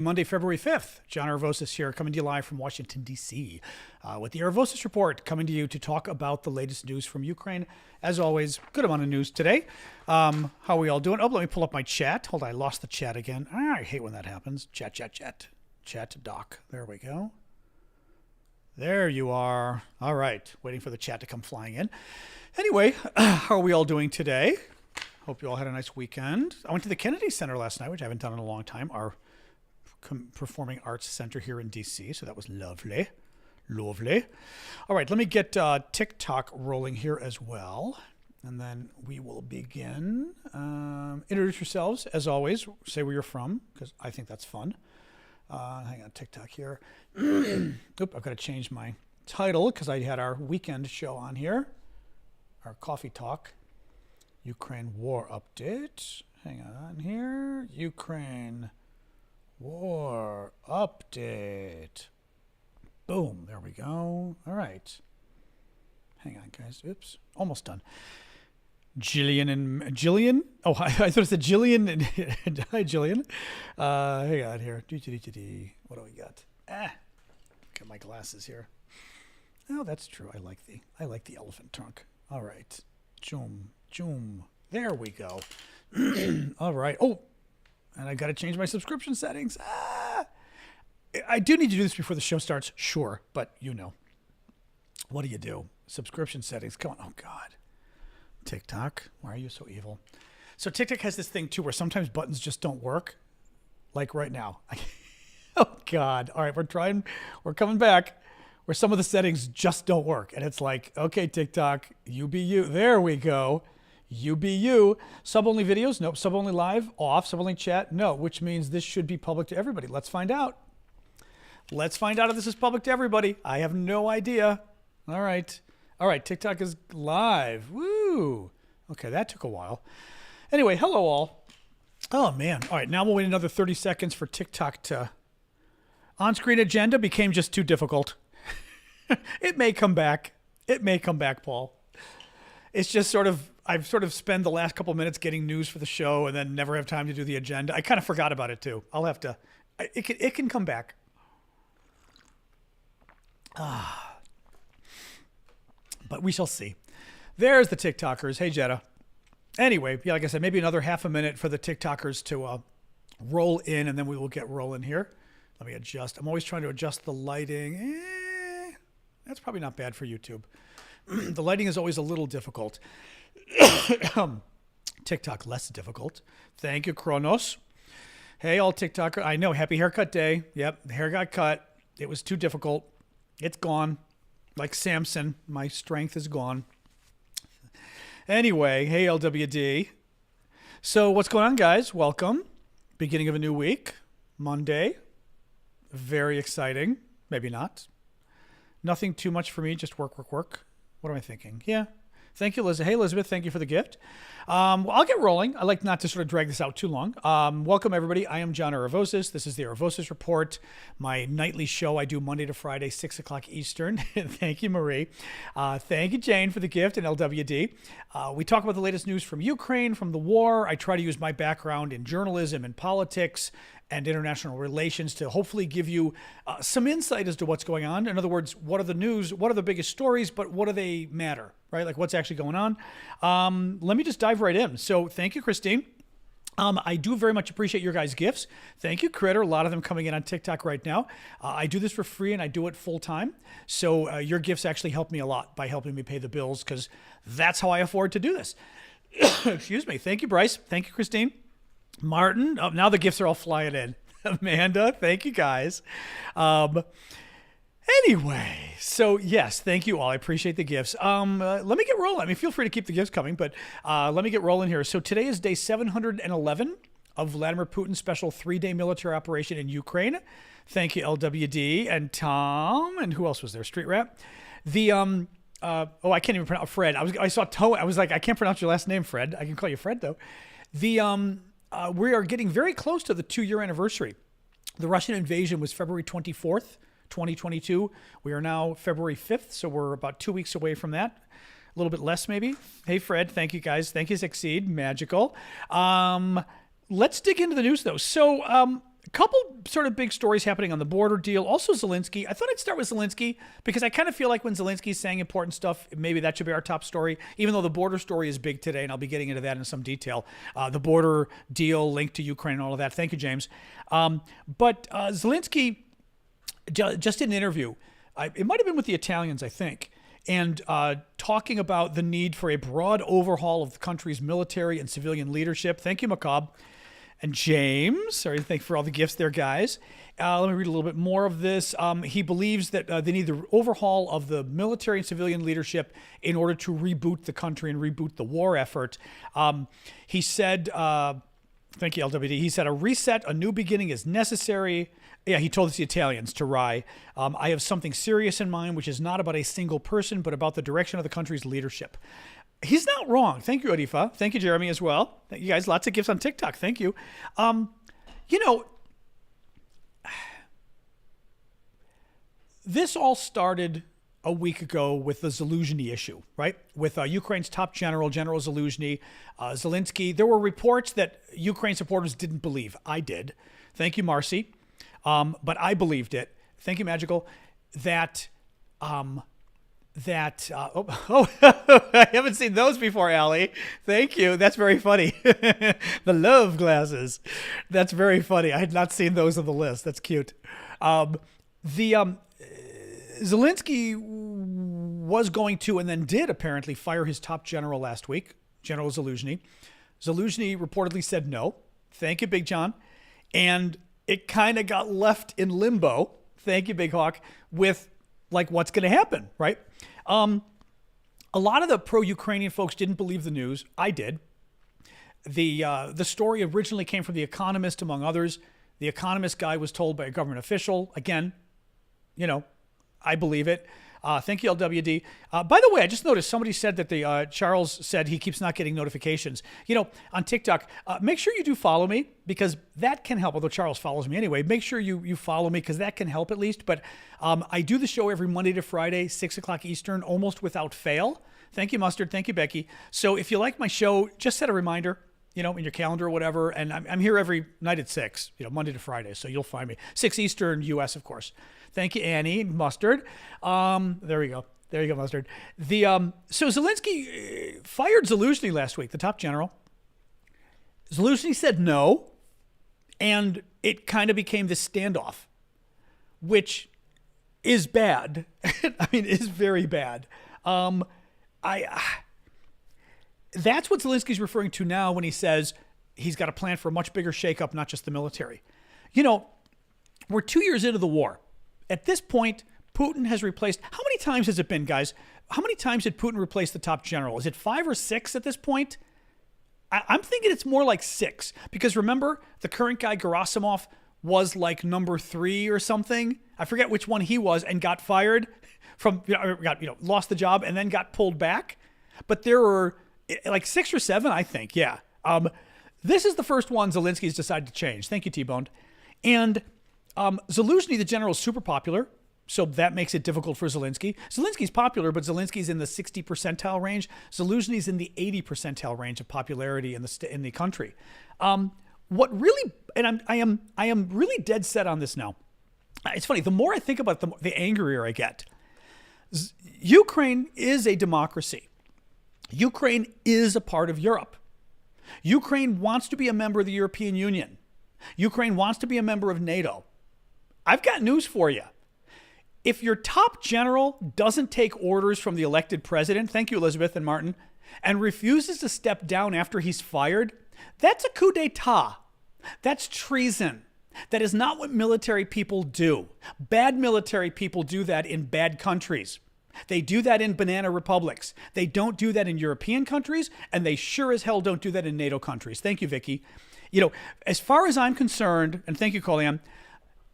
Monday, February 5th. John Aravosis here, coming to you live from Washington, D.C. With the Aravosis Report, coming to you to talk about the latest news from Ukraine. As always, good amount of news today. How are we all doing? Oh, let me pull up my chat. Hold on, I lost the chat again. I hate when that happens. Chat. Chat doc. There we go. There you are. All right, waiting for the chat to come flying in. Anyway, how are we all doing today? Hope you all had a nice weekend. I went to the Kennedy Center last night, which I haven't done in a long time. Our Performing Arts Center here in D.C., so that was lovely. All right, let me get TikTok rolling here as well, and then we will begin. Introduce yourselves, as always. Say where you're from, because I think that's fun. Hang on, TikTok here. Oop, I've got to change my title, because I had our weekend show on here, our coffee talk. Ukraine war update. Hang on here. Ukraine war update. Boom. There we go. All right. Hang on, guys. Oops. Almost done. Jillian. Oh, I thought it said Jillian. Hi, Jillian. Hang on here. What do we got? Get my glasses here. Oh, that's true. I like the elephant trunk. All right. Joom. There we go. All right. Oh, and I got to change my subscription settings. I do need to do this before the show starts, sure, but you know. What do? Subscription settings. Come on. Oh, God. TikTok, why are you so evil? So TikTok has this thing, too, where sometimes buttons just don't work. Like right now. Oh, God. All right, we're coming back, where some of the settings just don't work. And it's like, okay, TikTok, you be you. There we go. You be you. Sub-only videos? Nope. Sub-only live? Off. Sub-only chat? No, which means this should be public to everybody. Let's find out. Let's find out if this is public to everybody. I have no idea. All right. TikTok is live. Woo. Okay, that took a while. Anyway, hello all. Oh, man. All right, now we'll wait another 30 seconds for TikTok to... On-screen agenda became just too difficult. It may come back. Paul. It's just I've spent the last couple of minutes getting news for the show and then never have time to do the agenda. I kind of forgot about it too. I'll have to, it can come back. But we shall see. There's the TikTokers. Hey, Jetta. Anyway, yeah, like I said, maybe another half a minute for the TikTokers to roll in, and then we will get rolling here. Let me adjust. I'm always trying to adjust the lighting. That's probably not bad for YouTube. The lighting is always a little difficult. TikTok less difficult. Thank you, Kronos. Hey, all TikToker. I know, happy haircut day. Yep, the hair got cut. It was too difficult. It's gone. Like Samson, my strength is gone. Anyway, hey, LWD. So what's going on, guys? Welcome. Beginning of a new week. Monday. Very exciting. Maybe not. Nothing too much for me, just work. What am I thinking? Yeah. Thank you, Elizabeth. Hey, Elizabeth, thank you for the gift. Well, I'll get rolling. I like not to sort of drag this out too long. Welcome, everybody. I am John Aravosis. This is the Aravosis Report, my nightly show I do Monday to Friday, 6 o'clock Eastern. Thank you, Marie. Thank you, Jane, for the gift, and LWD. We talk about the latest news from Ukraine, from the war. I try to use my background in journalism and politics and international relations to hopefully give you some insight as to what's going on. In other words, what are the news? What are the biggest stories? But what do they matter, right? Like what's actually going on? Let me just dive right in. So thank you, Christine. I do very much appreciate your guys' gifts. Thank you, Critter. A lot of them coming in on TikTok right now. I do this for free and I do it full time. So your gifts actually help me a lot by helping me pay the bills because that's how I afford to do this. Excuse me. Thank you, Bryce. Thank you, Christine. Martin, oh, now the gifts are all flying in. Amanda, thank you guys. Anyway, so yes, thank you all. I appreciate the gifts. Let me get rolling. I mean, feel free to keep the gifts coming, but let me get rolling here. So today is day 711 of Vladimir Putin's special 3-day military operation in Ukraine. Thank you, LWD and Tom, and who else was there? Street Rat. The I can't even pronounce Fred. I saw Toe. I was like, I can't pronounce your last name, Fred. I can call you Fred though. We are getting very close to the 2-year anniversary. The Russian invasion was February 24th, 2022. We are now February 5th, so we're about 2 weeks away from that. A little bit less, maybe. Hey, Fred. Thank you, guys. Thank you, Succeed. Magical. Let's dig into the news, though. So A couple sort of big stories happening on the border deal. Also Zelensky. I thought I'd start with Zelensky because I kind of feel like when Zelensky's saying important stuff, maybe that should be our top story, even though the border story is big today, and I'll be getting into that in some detail. The border deal linked to Ukraine and all of that. Thank you, James. But Zelensky just did an interview. It might have been with the Italians, I think, and talking about the need for a broad overhaul of the country's military and civilian leadership. Thank you, Macabre. And James, sorry, thank you for all the gifts there, guys. Let me read a little bit more of this. He believes that they need the overhaul of the military and civilian leadership in order to reboot the country and reboot the war effort. He said, thank you, LWD. He said, a reset, a new beginning is necessary. Yeah, he told the Italians to Rai. I have something serious in mind, which is not about a single person, but about the direction of the country's leadership. He's not wrong. Thank you, Adifa. Thank you, Jeremy, as well. Thank you guys. Lots of gifts on TikTok. Thank you. This all started a week ago with the Zaluzhny issue, right? With Ukraine's top general, General Zaluzhny, Zelensky. There were reports that Ukraine supporters didn't believe. I did. Thank you, Marcy. But I believed it. Thank you, Magical. That I haven't seen those before, Allie. Thank you. That's very funny. The love glasses. That's very funny. I had not seen those on the list. That's cute. Zelensky was going to and then did apparently fire his top general last week, General Zaluzhny. Zaluzhny reportedly said no. Thank you, Big John. And it kind of got left in limbo. Thank you, Big Hawk, with like what's going to happen, right? A lot of the pro-Ukrainian folks didn't believe the news. I did. The story originally came from The Economist, among others. The Economist guy was told by a government official. Again, I believe it. Thank you, LWD. By the way, I just noticed somebody said that Charles said he keeps not getting notifications. On TikTok, make sure you do follow me because that can help. Although Charles follows me anyway, make sure you follow me because that can help at least. But I do the show every Monday to Friday, 6 o'clock Eastern, almost without fail. Thank you, Mustard. Thank you, Becky. So if you like my show, just set a reminder, in your calendar or whatever. And I'm here every night at 6, Monday to Friday. So you'll find me 6 Eastern, US, of course. Thank you, Annie. Mustard. There we go. There you go, Mustard. So Zelensky fired Zaluzhny last week, the top general. Zaluzhny said no, and it kind of became this standoff, which is bad. I mean, is very bad. That's what Zelensky's referring to now when he says he's got a plan for a much bigger shakeup, not just the military. We're 2 years into the war. At this point, Putin has replaced... How many times has it been, guys? How many times did Putin replace the top general? Is it 5 or 6 at this point? I'm thinking it's more like 6. Because remember, the current guy, Gerasimov, was like number 3 or something. I forget which one he was and got fired from... lost the job and then got pulled back. But there were like 6 or 7, I think. Yeah. This is the first one Zelensky's decided to change. Thank you, T-Boned. And... Zaluzhny, the general, is super popular, so that makes it difficult for Zelensky. Zelensky's popular, but Zelensky's in the 60 percentile range. Zaluzhny's in the 80 percentile range of popularity in the country. What really, and I am really dead set on this now. It's funny. The more I think about it, the angrier I get. Ukraine is a democracy. Ukraine is a part of Europe. Ukraine wants to be a member of the European Union. Ukraine wants to be a member of NATO. I've got news for you. If your top general doesn't take orders from the elected president, thank you, Elizabeth and Martin, and refuses to step down after he's fired, that's a coup d'etat. That's treason. That is not what military people do. Bad military people do that in bad countries. They do that in banana republics. They don't do that in European countries, and they sure as hell don't do that in NATO countries. Thank you, Vicky. As far as I'm concerned, and thank you, Colian,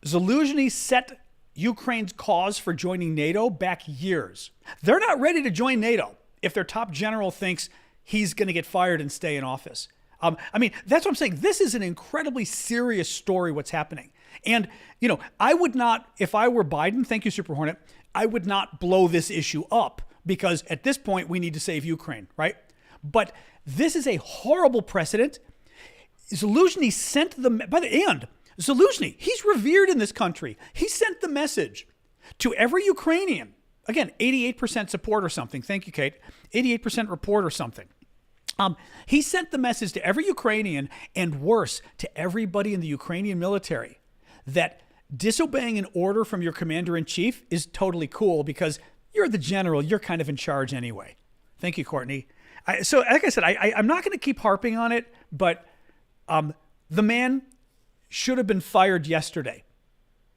Zaluzhny set Ukraine's cause for joining NATO back years. They're not ready to join NATO if their top general thinks he's going to get fired and stay in office. That's what I'm saying. This is an incredibly serious story, what's happening. And, I would not, if I were Biden, thank you, Super Hornet, I would not blow this issue up because at this point we need to save Ukraine, right? But this is a horrible precedent. Zaluzhny sent them, Zaluzhny, he's revered in this country. He sent the message to every Ukrainian. Again, 88% support or something. Thank you, Kate. 88% report or something. He sent the message to every Ukrainian, and worse, to everybody in the Ukrainian military, that disobeying an order from your commander-in-chief is totally cool because you're the general. You're kind of in charge anyway. Thank you, Courtney. So, like I said, I'm not going to keep harping on it, but the man should have been fired yesterday.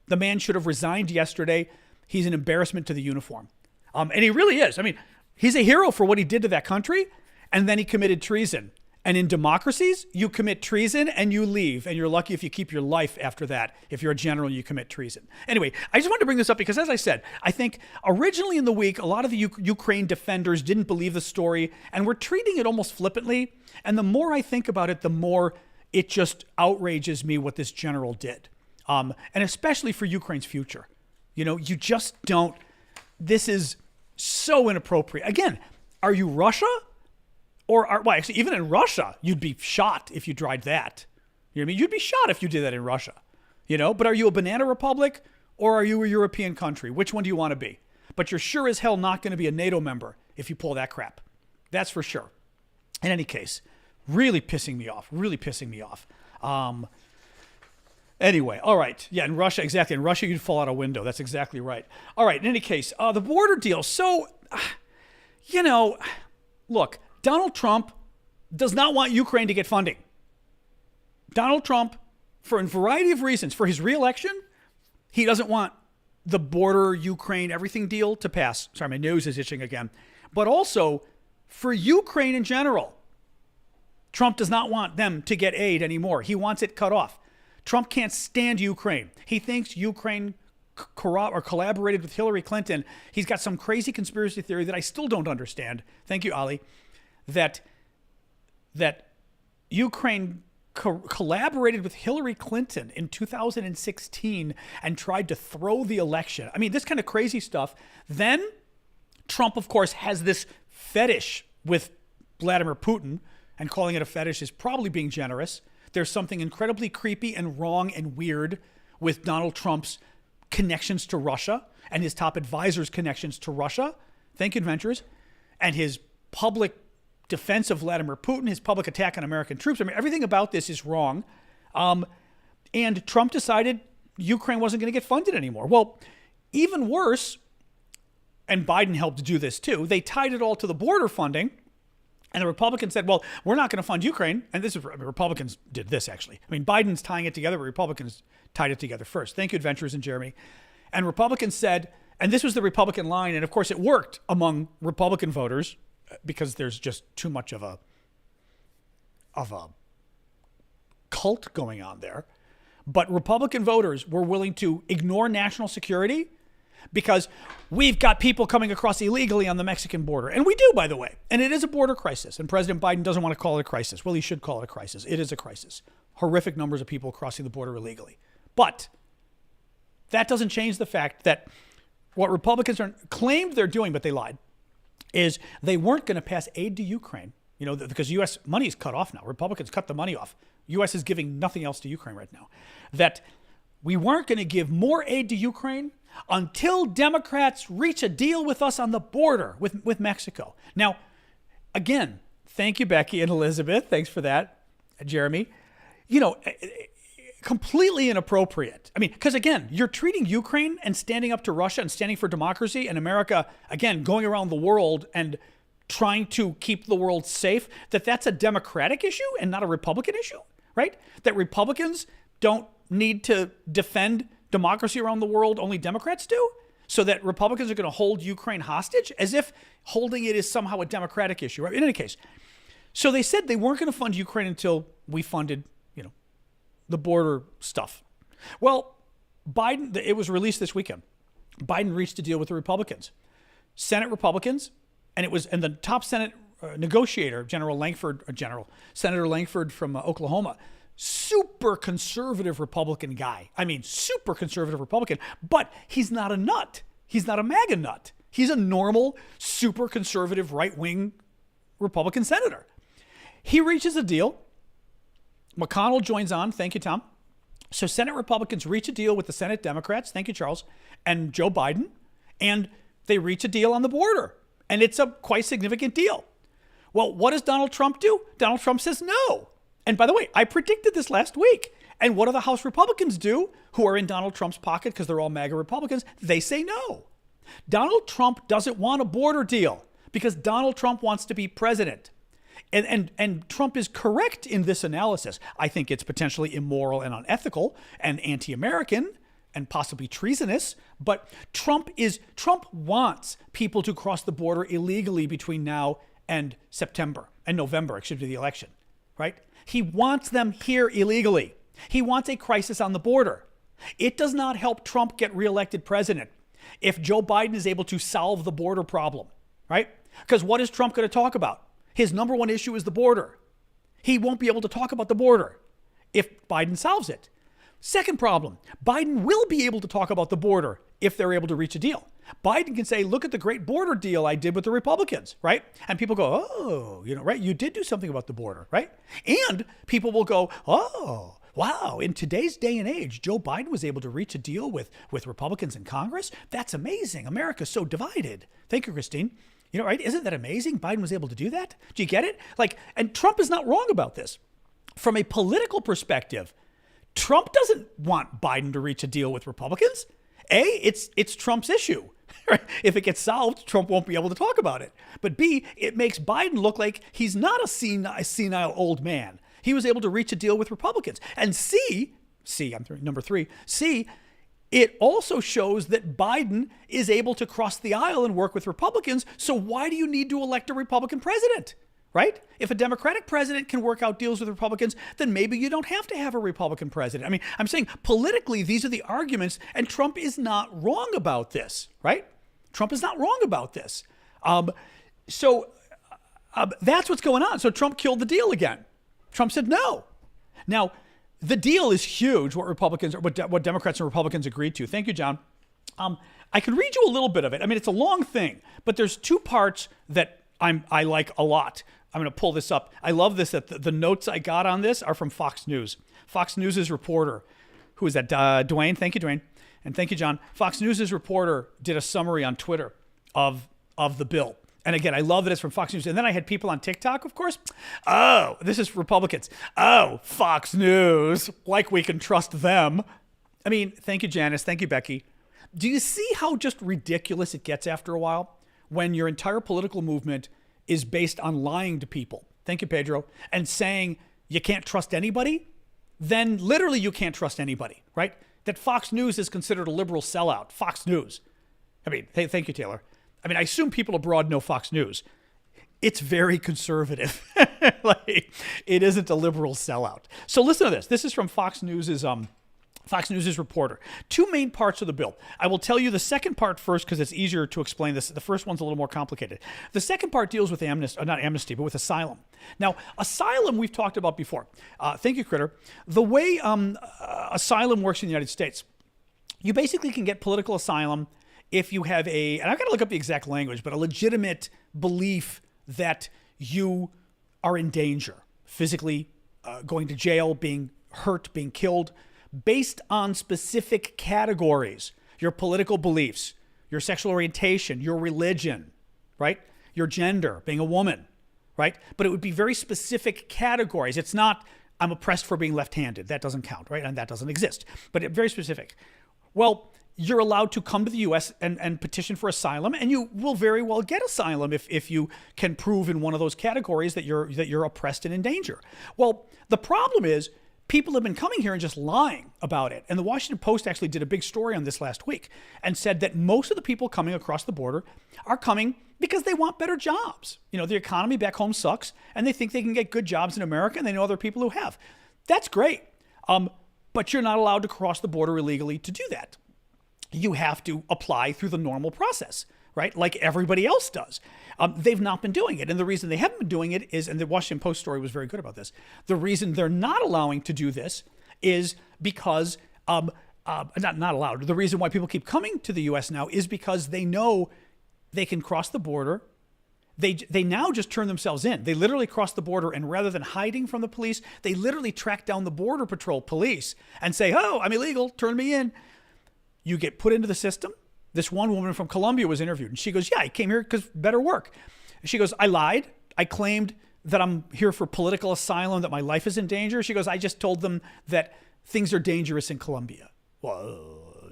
The man should have resigned yesterday. He's an embarrassment to the uniform. And he really is. I mean, he's a hero for what he did to that country, and then he committed treason. And in democracies, you commit treason and you leave, and you're lucky if you keep your life after that. If you're a general and you commit treason. Anyway, I just wanted to bring this up because, as I said, I think originally in the week, a lot of the Ukraine defenders didn't believe the story and were treating it almost flippantly. And the more I think about it, the more it just outrages me what this general did. And especially for Ukraine's future. You know, you just don't, this is so inappropriate. Again, are you Russia? Well, actually, even in Russia, you'd be shot if you tried that. You know what I mean? You'd be shot if you did that in Russia. You know, but are you a banana republic or are you a European country? Which one do you want to be? But you're sure as hell not going to be a NATO member if you pull that crap. That's for sure. In any case, really pissing me off. Anyway, all right. Yeah, in Russia, exactly. In Russia, you'd fall out a window. That's exactly right. All right, in any case, the border deal. So, you know, look, Donald Trump does not want Ukraine to get funding. Donald Trump, for a variety of reasons, for his reelection, he doesn't want the border, Ukraine, everything deal to pass. Sorry, my nose is itching again. But also, for Ukraine in general, Trump does not want them to get aid anymore. He wants it cut off. Trump can't stand Ukraine. He thinks Ukraine collaborated with Hillary Clinton. He's got some crazy conspiracy theory that I still don't understand. Thank you, Ali. That Ukraine collaborated with Hillary Clinton in 2016 and tried to throw the election. I mean, this kind of crazy stuff. Then Trump, of course, has this fetish with Vladimir Putin, and calling it a fetish is probably being generous. There's something incredibly creepy and wrong and weird with Donald Trump's connections to Russia and his top advisor's connections to Russia. Thank you, adventurers. And his public defense of Vladimir Putin, his public attack on American troops. I mean, everything about this is wrong. And Trump decided Ukraine wasn't going to get funded anymore. Well, even worse, and Biden helped do this too, they tied it all to the border funding. And the Republicans said, well, we're not going to fund Ukraine. And this is, Republicans did this, actually. I mean, Biden's tying it together, but Republicans tied it together first. Thank you, adventurers and Jeremy. And Republicans said, and this was the Republican line, and of course it worked among Republican voters because there's just too much of a cult going on there. But Republican voters were willing to ignore national security because we've got people coming across illegally on the Mexican border. And we do, by the way. And it is a border crisis. And President Biden doesn't want to call it a crisis. Well, he should call it a crisis. It is a crisis. Horrific numbers of people crossing the border illegally. But that doesn't change the fact that what Republicans claimed they're doing, but they lied, is they weren't going to pass aid to Ukraine. You know, because U.S. money is cut off now. Republicans cut the money off. U.S. is giving nothing else to Ukraine right now. That we weren't going to give more aid to Ukraine until Democrats reach a deal with us on the border with Mexico. Now, again, thank you, Becky and Elizabeth. Thanks for that, Jeremy. You know, completely inappropriate. I mean, because again, you're treating Ukraine and standing up to Russia and standing for democracy, and America, again, going around the world and trying to keep the world safe, that's a Democratic issue and not a Republican issue, right? That Republicans don't need to defend democracy around the world, only Democrats do? So that Republicans are going to hold Ukraine hostage as if holding it is somehow a Democratic issue, right? In any case. So they said they weren't going to fund Ukraine until we funded, you know, the border stuff. Well, Biden, it was released this weekend. Biden reached a deal with the Republicans. Senate Republicans, and the top Senate negotiator, Senator Langford from Oklahoma, super conservative Republican guy. I mean, super conservative Republican, but he's not a nut. He's not a MAGA nut. He's a normal, super conservative, right-wing Republican senator. He reaches a deal. McConnell joins on. Thank you, Tom. So Senate Republicans reach a deal with the Senate Democrats, thank you, Charles, and Joe Biden, and they reach a deal on the border. And it's a quite significant deal. Well, what does Donald Trump do? Donald Trump says no. And by the way, I predicted this last week. And what do the House Republicans do, who are in Donald Trump's pocket because they're all MAGA Republicans? They say no. Donald Trump doesn't want a border deal because Donald Trump wants to be president. And Trump is correct in this analysis. I think it's potentially immoral and unethical and anti-American and possibly treasonous. But Trump wants people to cross the border illegally between now and November, excuse me, the election, right? He wants them here illegally. He wants a crisis on the border. It does not help Trump get reelected president if Joe Biden is able to solve the border problem, right? Because what is Trump going to talk about? His number one issue is the border. He won't be able to talk about the border if Biden solves it. Second problem, Biden will be able to talk about the border if they're able to reach a deal. Biden can say, look at the great border deal I did with the Republicans, right? And people go, oh, right, you did do something about the border, right? And people will go, oh, wow, in today's day and age, Joe Biden was able to reach a deal with Republicans in Congress. That's amazing. America's so divided. Thank you, Christine. Right? Isn't that amazing? Biden was able to do that. Do you get it? And Trump is not wrong about this. From a political perspective, Trump doesn't want Biden to reach a deal with Republicans. It's Trump's issue. Right? If it gets solved, Trump won't be able to talk about it. But B, it makes Biden look like he's not a senile old man. He was able to reach a deal with Republicans. And number three, it also shows that Biden is able to cross the aisle and work with Republicans. So why do you need to elect a Republican president, right? If a Democratic president can work out deals with Republicans, then maybe you don't have to have a Republican president. I mean, I'm saying politically, these are the arguments, and Trump is not wrong about this, right? Trump is not wrong about this. So that's what's going on. So Trump killed the deal again. Trump said no. Now, the deal is huge, what Democrats and Republicans agreed to. Thank you, John. I can read you a little bit of it. I mean, it's a long thing, but there's two parts that I like a lot. I'm going to pull this up. I love this, that the notes I got on this are from Fox News. Fox News' reporter, who is that? Dwayne. Thank you, Dwayne. And thank you, John. Fox News' reporter did a summary on Twitter of the bill. And again, I love that it's from Fox News. And then I had people on TikTok, of course. Oh, this is Republicans. Oh, Fox News. Like we can trust them. I mean, thank you, Janice. Thank you, Becky. Do you see how just ridiculous it gets after a while when your entire political movement is based on lying to people? Thank you, Pedro. And saying you can't trust anybody? Then literally you can't trust anybody, right? That Fox News is considered a liberal sellout. Fox News. I mean, hey, thank you, Taylor. I mean, I assume people abroad know Fox News. It's very conservative. It isn't a liberal sellout. So listen to this. This is from Fox News's reporter. Two main parts of the bill. I will tell you the second part first because it's easier to explain this. The first one's a little more complicated. The second part deals with not amnesty, but with asylum. Now, asylum we've talked about before. Thank you, Critter. The way asylum works in the United States, you basically can get political asylum if you have and I've got to look up the exact language, but a legitimate belief that you are in danger, physically going to jail, being hurt, being killed, based on specific categories, your political beliefs, your sexual orientation, your religion, right? Your gender, being a woman, right? But it would be very specific categories. It's not, I'm oppressed for being left-handed. That doesn't count, right? And that doesn't exist, but very specific. Well, you're allowed to come to the U.S. and petition for asylum, and you will very well get asylum if you can prove in one of those categories that you're oppressed and in danger. Well, the problem is people have been coming here and just lying about it. And the Washington Post actually did a big story on this last week and said that most of the people coming across the border are coming because they want better jobs. The economy back home sucks, and they think they can get good jobs in America, and they know other people who have. That's great. But you're not allowed to cross the border illegally to do that. You have to apply through the normal process, right? Like everybody else does. They've not been doing it. And the reason they haven't been doing it is, and the Washington Post story was very good about this, the reason they're not allowing to do this is because, not allowed, the reason why people keep coming to the U.S. now is because they know they can cross the border, They now just turn themselves in. They literally cross the border, and rather than hiding from the police, they literally track down the Border Patrol police and say, oh, I'm illegal, turn me in. You get put into the system. This one woman from Colombia was interviewed, and she goes, yeah, I came here because better work. She goes, I lied. I claimed that I'm here for political asylum, that my life is in danger. She goes, I just told them that things are dangerous in Colombia. Well,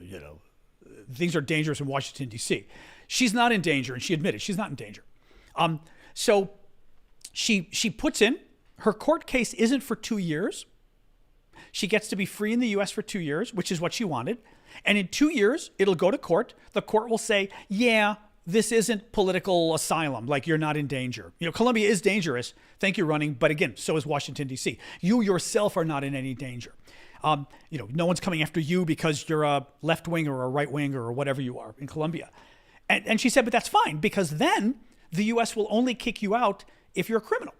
things are dangerous in Washington, D.C. She's not in danger, and she admitted she's not in danger. So she puts in, her court case isn't for 2 years. She gets to be free in the U.S. for 2 years, which is what she wanted. And in 2 years, it'll go to court. The court will say, yeah, this isn't political asylum. Like, you're not in danger. Colombia is dangerous. Thank you, running. But again, so is Washington, D.C. You yourself are not in any danger. No one's coming after you because you're a left wing or a right wing or whatever you are in Colombia. And she said, but that's fine, because then the U.S. will only kick you out if you're a criminal.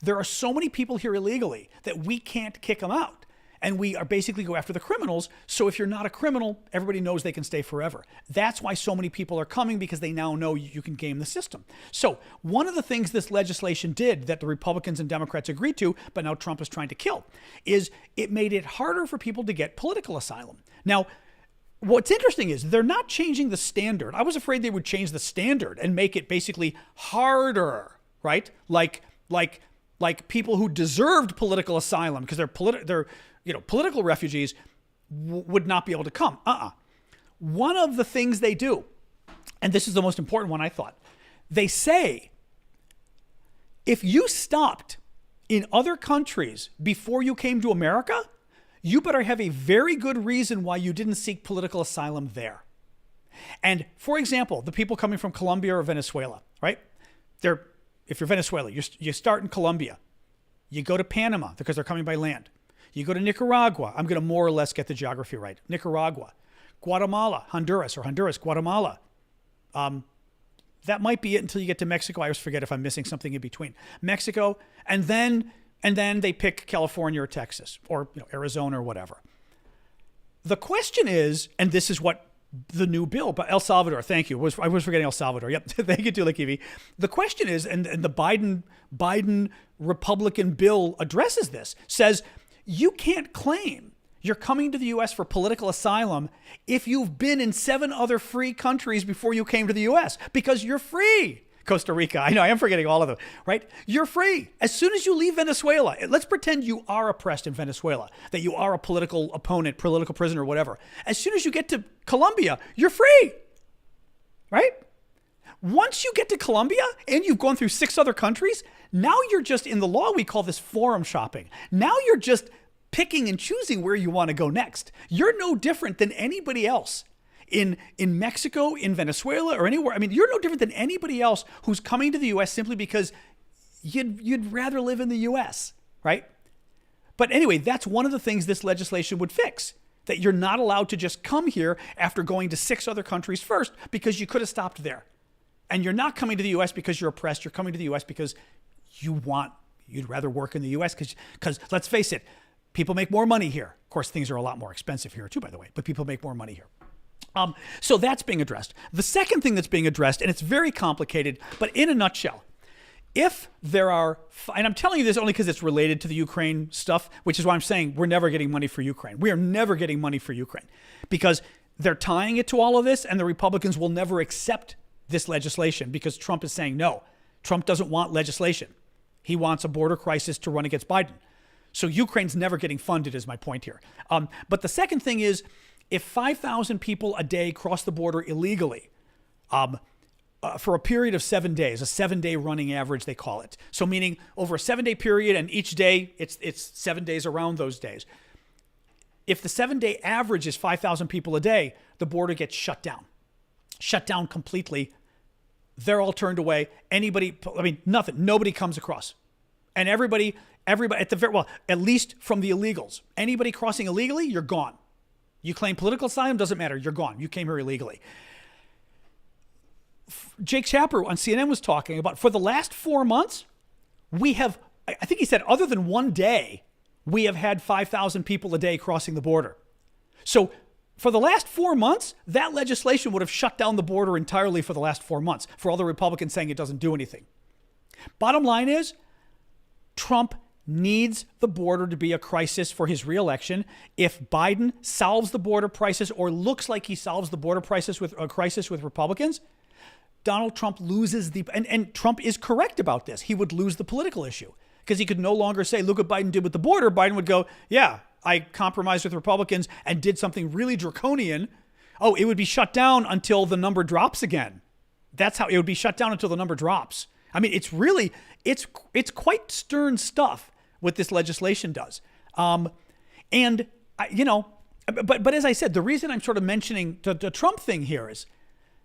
There are so many people here illegally that we can't kick them out. And we are basically go after the criminals. So if you're not a criminal, everybody knows they can stay forever. That's why so many people are coming, because they now know you can game the system. So one of the things this legislation did that the Republicans and Democrats agreed to, but now Trump is trying to kill, is it made it harder for people to get political asylum. Now, what's interesting is they're not changing the standard. I was afraid they would change the standard and make it basically harder, right? Like people who deserved political asylum because they're political refugees would not be able to come. One of the things they do, and this is the most important one I thought, they say, if you stopped in other countries before you came to America, you better have a very good reason why you didn't seek political asylum there. And for example, the people coming from Colombia or Venezuela, right? If you're Venezuela, you start in Colombia. You go to Panama because they're coming by land. You go to Nicaragua. I'm going to more or less get the geography right. Nicaragua, Guatemala, Honduras, Guatemala. That might be it until you get to Mexico. I always forget if I'm missing something in between. Mexico, and then they pick California or Texas or Arizona or whatever. The question is, and this is what the new bill, but El Salvador, thank you. I was forgetting El Salvador. Yep, thank you, Tula Kiwi. The question is, and the Biden Republican bill addresses this, says you can't claim you're coming to the U.S. for political asylum if you've been in 7 other free countries before you came to the U.S. because you're free. Costa Rica, I know, I am forgetting all of them, right? You're free. As soon as you leave Venezuela, let's pretend you are oppressed in Venezuela, that you are a political opponent, political prisoner, whatever. As soon as you get to Colombia, you're free, right? Once you get to Colombia and you've gone through 6 other countries, now you're just, in the law, we call this forum shopping. Now you're just picking and choosing where you want to go next. You're no different than anybody else in Mexico, in Venezuela, or anywhere. I mean, you're no different than anybody else who's coming to the U.S. simply because you'd rather live in the U.S., right? But anyway, that's one of the things this legislation would fix, that you're not allowed to just come here after going to 6 other countries first because you could have stopped there. And you're not coming to the U.S. because you're oppressed. You're coming to the U.S. because you'd rather work in the U.S. because let's face it, people make more money here. Of course, things are a lot more expensive here too, by the way, but people make more money here. So that's being addressed. The second thing that's being addressed, and it's very complicated, but in a nutshell, if there are, and I'm telling you this only because it's related to the Ukraine stuff, which is why I'm saying we're never getting money for Ukraine. We are never getting money for Ukraine because they're tying it to all of this, and the Republicans will never accept this legislation because Trump is saying no. Trump doesn't want legislation. He wants a border crisis to run against Biden. So Ukraine's never getting funded is my point here. But the second thing is, if 5,000 people a day cross the border illegally for a period of 7 days, a 7-day running average, they call it. So meaning over a 7-day period, and each day it's 7 days around those days. If the 7-day average is 5,000 people a day, the border gets shut down completely. They're all turned away. Nothing. Nobody comes across. And everybody at least from the illegals, anybody crossing illegally, you're gone. You claim political asylum, doesn't matter. You're gone. You came here illegally. Jake Tapper on CNN was talking about, for the last 4 months, we have, I think he said, other than one day, we have had 5,000 people a day crossing the border. So for the last 4 months, that legislation would have shut down the border entirely for the last 4 months, for all the Republicans saying it doesn't do anything. Bottom line is, Trump needs the border to be a crisis for his reelection. If Biden solves the border crisis or looks like he solves the border crisis with Republicans, Donald Trump loses and Trump is correct about this. He would lose the political issue because he could no longer say, look what Biden did with the border. Biden would go, yeah, I compromised with Republicans and did something really draconian. Oh, it would be shut down until the number drops again. That's how it would be shut down until the number drops. I mean, it's quite stern stuff what this legislation does. But as I said, the reason I'm sort of mentioning the Trump thing here is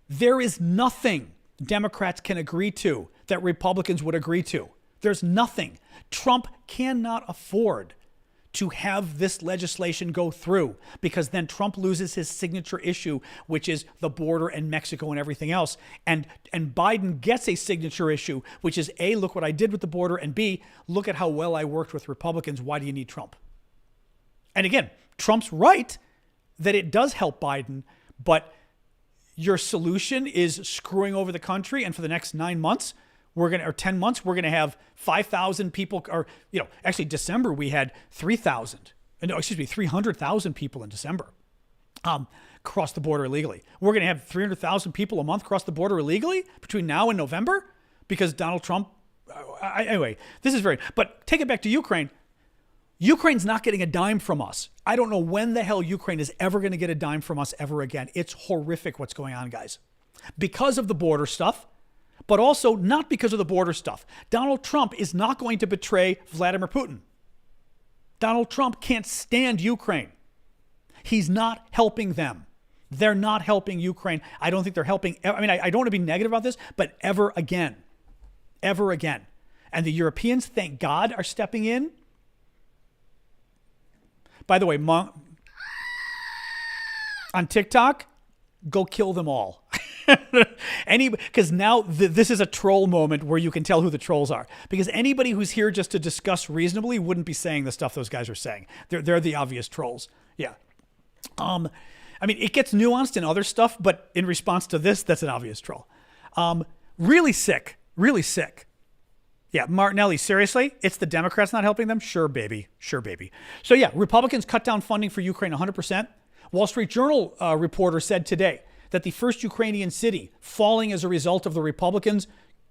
there is nothing Democrats can agree to that Republicans would agree to. There's nothing. Trump cannot afford to have this legislation go through because then Trump loses his signature issue, which is the border and Mexico and everything else. And Biden gets a signature issue, which is A, look what I did with the border, and B, look at how well I worked with Republicans. Why do you need Trump? And again, Trump's right that it does help Biden, but your solution is screwing over the country. And for the next 9 months, or 10 months, we're going to have 5,000 people, or, actually December, we had 300,000 people in December cross the border illegally. We're going to have 300,000 people a month cross the border illegally between now and November because Donald Trump, anyway, but take it back to Ukraine. Ukraine's not getting a dime from us. I don't know when the hell Ukraine is ever going to get a dime from us ever again. It's horrific what's going on, guys. Because of the border stuff, but also not because of the border stuff. Donald Trump is not going to betray Vladimir Putin. Donald Trump can't stand Ukraine. He's not helping them. They're not helping Ukraine. I don't think they're helping. I mean, I don't want to be negative about this, but ever again. Ever again. And the Europeans, thank God, are stepping in. By the way, on TikTok, go kill them all. Because now this is a troll moment where you can tell who the trolls are. Because anybody who's here just to discuss reasonably wouldn't be saying the stuff those guys are saying. They're the obvious trolls. Yeah. I mean, it gets nuanced in other stuff, but in response to this, that's an obvious troll. Really sick. Really sick. Yeah, Martinelli, seriously? It's the Democrats not helping them? Sure, baby. Sure, baby. So yeah, Republicans cut down funding for Ukraine 100%. Wall Street Journal reporter said today that the first Ukrainian city falling as a result of the Republicans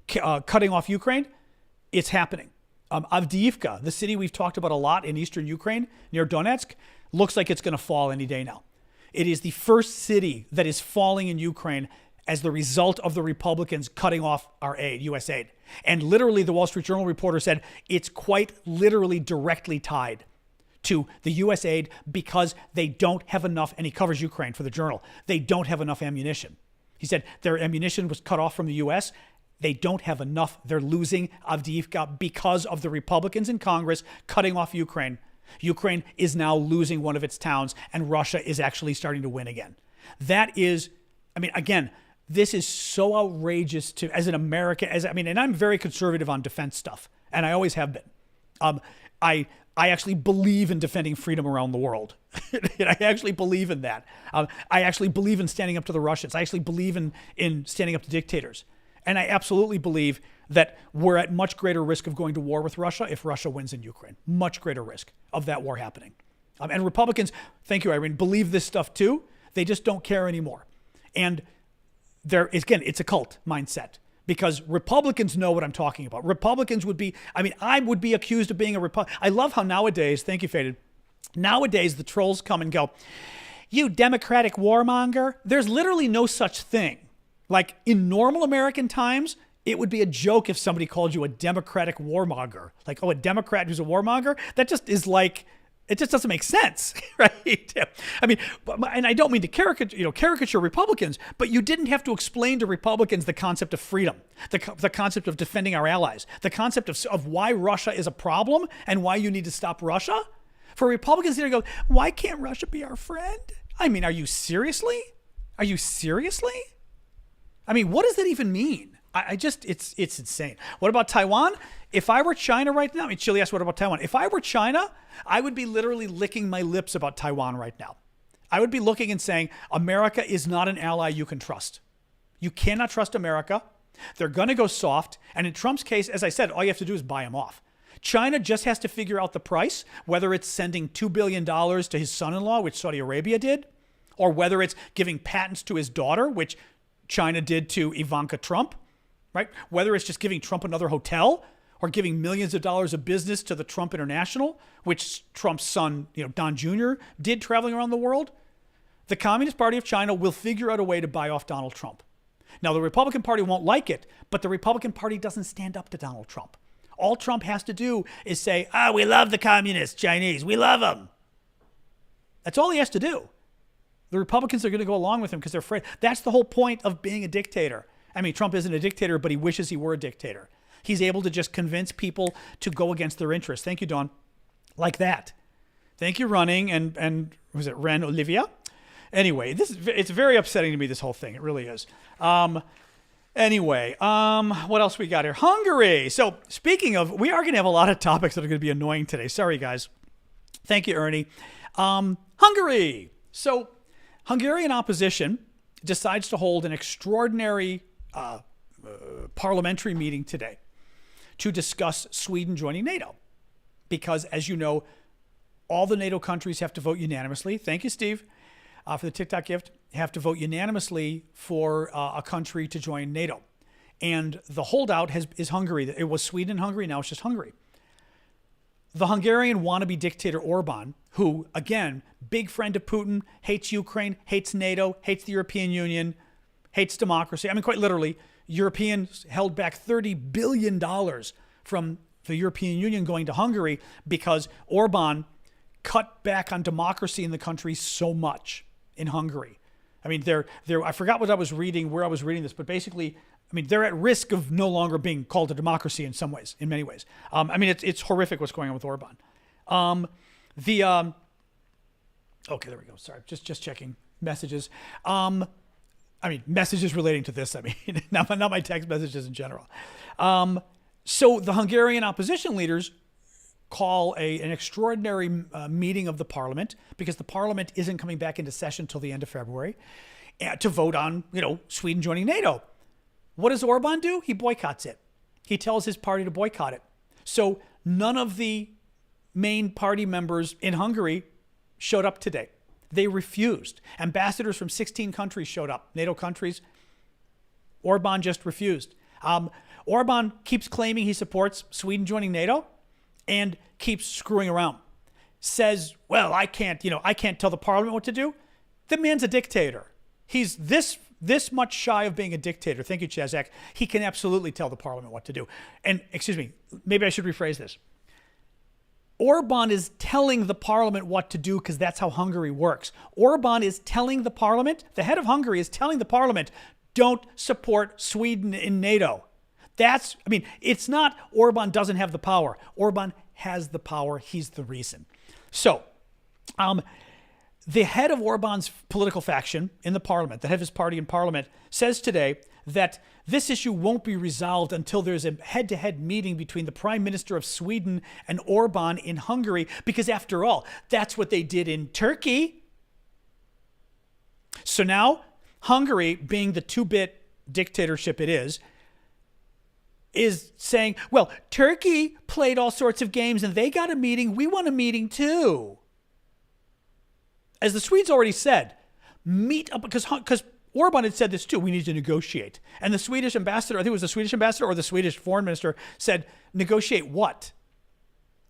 cutting off Ukraine, it's happening. Avdiivka, the city we've talked about a lot in eastern Ukraine, near Donetsk, looks like it's going to fall any day now. It is the first city that is falling in Ukraine as the result of the Republicans cutting off our aid, U.S. aid. And literally, the Wall Street Journal reporter said it's quite literally directly tied to the U.S. aid because they don't have enough, and he covers Ukraine for the Journal, they don't have enough ammunition. He said their ammunition was cut off from the U.S. They don't have enough. They're losing Avdiivka because of the Republicans in Congress cutting off Ukraine. Ukraine is now losing one of its towns, and Russia is actually starting to win again. That is, I mean, again, this is so outrageous as an American, and I'm very conservative on defense stuff, and I always have been. I actually believe in defending freedom around the world. I actually believe in that. I actually believe in standing up to the Russians. I actually believe in standing up to dictators. And I absolutely believe that we're at much greater risk of going to war with Russia if Russia wins in Ukraine. Much greater risk of that war happening. And Republicans, thank you, Irene, believe this stuff too. They just don't care anymore. And again, it's a cult mindset. Because Republicans know what I'm talking about. Republicans would be, I would be accused of being a Republican. I love how nowadays, thank you, Faded, nowadays the trolls come and go, you Democratic warmonger. There's literally no such thing. Like in normal American times, it would be a joke if somebody called you a Democratic warmonger. Like, oh, a Democrat who's a warmonger? That just is like, it just doesn't make sense, right? I mean, and I don't mean to caricature Republicans, but you didn't have to explain to Republicans the concept of freedom, the concept of defending our allies, the concept of why Russia is a problem and why you need to stop Russia. For Republicans to go, why can't Russia be our friend? I mean, are you seriously? Are you seriously? I mean, what does that even mean? It's insane. What about Taiwan? If I were China right now, Chile asked, what about Taiwan? If I were China, I would be literally licking my lips about Taiwan right now. I would be looking and saying, America is not an ally you can trust. You cannot trust America. They're going to go soft. And in Trump's case, as I said, all you have to do is buy him off. China just has to figure out the price, whether it's sending $2 billion to his son-in-law, which Saudi Arabia did, or whether it's giving patents to his daughter, which China did to Ivanka Trump, right? Whether it's just giving Trump another hotel or giving millions of dollars of business to the Trump International, which Trump's son, Don Jr. did traveling around the world. The Communist Party of China will figure out a way to buy off Donald Trump. Now, the Republican Party won't like it, but the Republican Party doesn't stand up to Donald Trump. All Trump has to do is say, we love the communists, Chinese. We love them. That's all he has to do. The Republicans are going to go along with him because they're afraid. That's the whole point of being a dictator. I mean, Trump isn't a dictator, but he wishes he were a dictator. He's able to just convince people to go against their interests. Thank you, Dawn. Like that. Thank you, Running, and was it Ren Olivia? Anyway, it's very upsetting to me, this whole thing. It really is. Anyway, what else we got here? Hungary. So speaking of, we are going to have a lot of topics that are going to be annoying today. Sorry, guys. Thank you, Ernie. Hungary. So Hungarian opposition decides to hold an extraordinary parliamentary meeting today to discuss Sweden joining NATO. Because, as you know, all the NATO countries have to vote unanimously. Thank you, Steve, for the TikTok gift. Have to vote unanimously for a country to join NATO. And the holdout is Hungary. It was Sweden and Hungary. Now it's just Hungary. The Hungarian wannabe dictator Orban, who, again, big friend of Putin, hates Ukraine, hates NATO, hates the European Union, hates democracy. I mean, quite literally, Europeans held back $30 billion from the European Union going to Hungary because Orban cut back on democracy in the country so much in Hungary. I mean, I forgot what I was reading, where I was reading this, but basically, I mean, they're at risk of no longer being called a democracy in some ways, in many ways. I mean, it's horrific what's going on with Orban. Okay, there we go. Sorry, just checking messages. I mean, messages relating to this. I mean, not my text messages in general. So the Hungarian opposition leaders call an extraordinary meeting of the parliament, because the parliament isn't coming back into session till the end of February, to vote on, Sweden joining NATO. What does Orban do? He boycotts it. He tells his party to boycott it. So none of the main party members in Hungary showed up today. They refused. Ambassadors from 16 countries showed up, NATO countries. Orban just refused. Orban keeps claiming he supports Sweden joining NATO and keeps screwing around. Says, well, I can't tell the parliament what to do. The man's a dictator. He's this much shy of being a dictator. Thank you, Chazak. He can absolutely tell the parliament what to do. And, excuse me, maybe I should rephrase this. Orban is telling the parliament what to do because that's how Hungary works. Orban is telling the parliament, the head of Hungary is telling the parliament, don't support Sweden in NATO. It's not Orban doesn't have the power. Orban has the power. He's the reason. So, the head of Orban's political faction in the parliament, the head of his party in parliament, says today that this issue won't be resolved until there's a head-to-head meeting between the prime minister of Sweden and Orban in Hungary, because after all, that's what they did in Turkey. So now, Hungary, being the two-bit dictatorship it is saying, well, Turkey played all sorts of games and they got a meeting. We want a meeting too. As the Swedes already said, meet up, because Orban had said this too, we need to negotiate. And the Swedish ambassador, I think it was the Swedish ambassador or the Swedish foreign minister, said, negotiate what?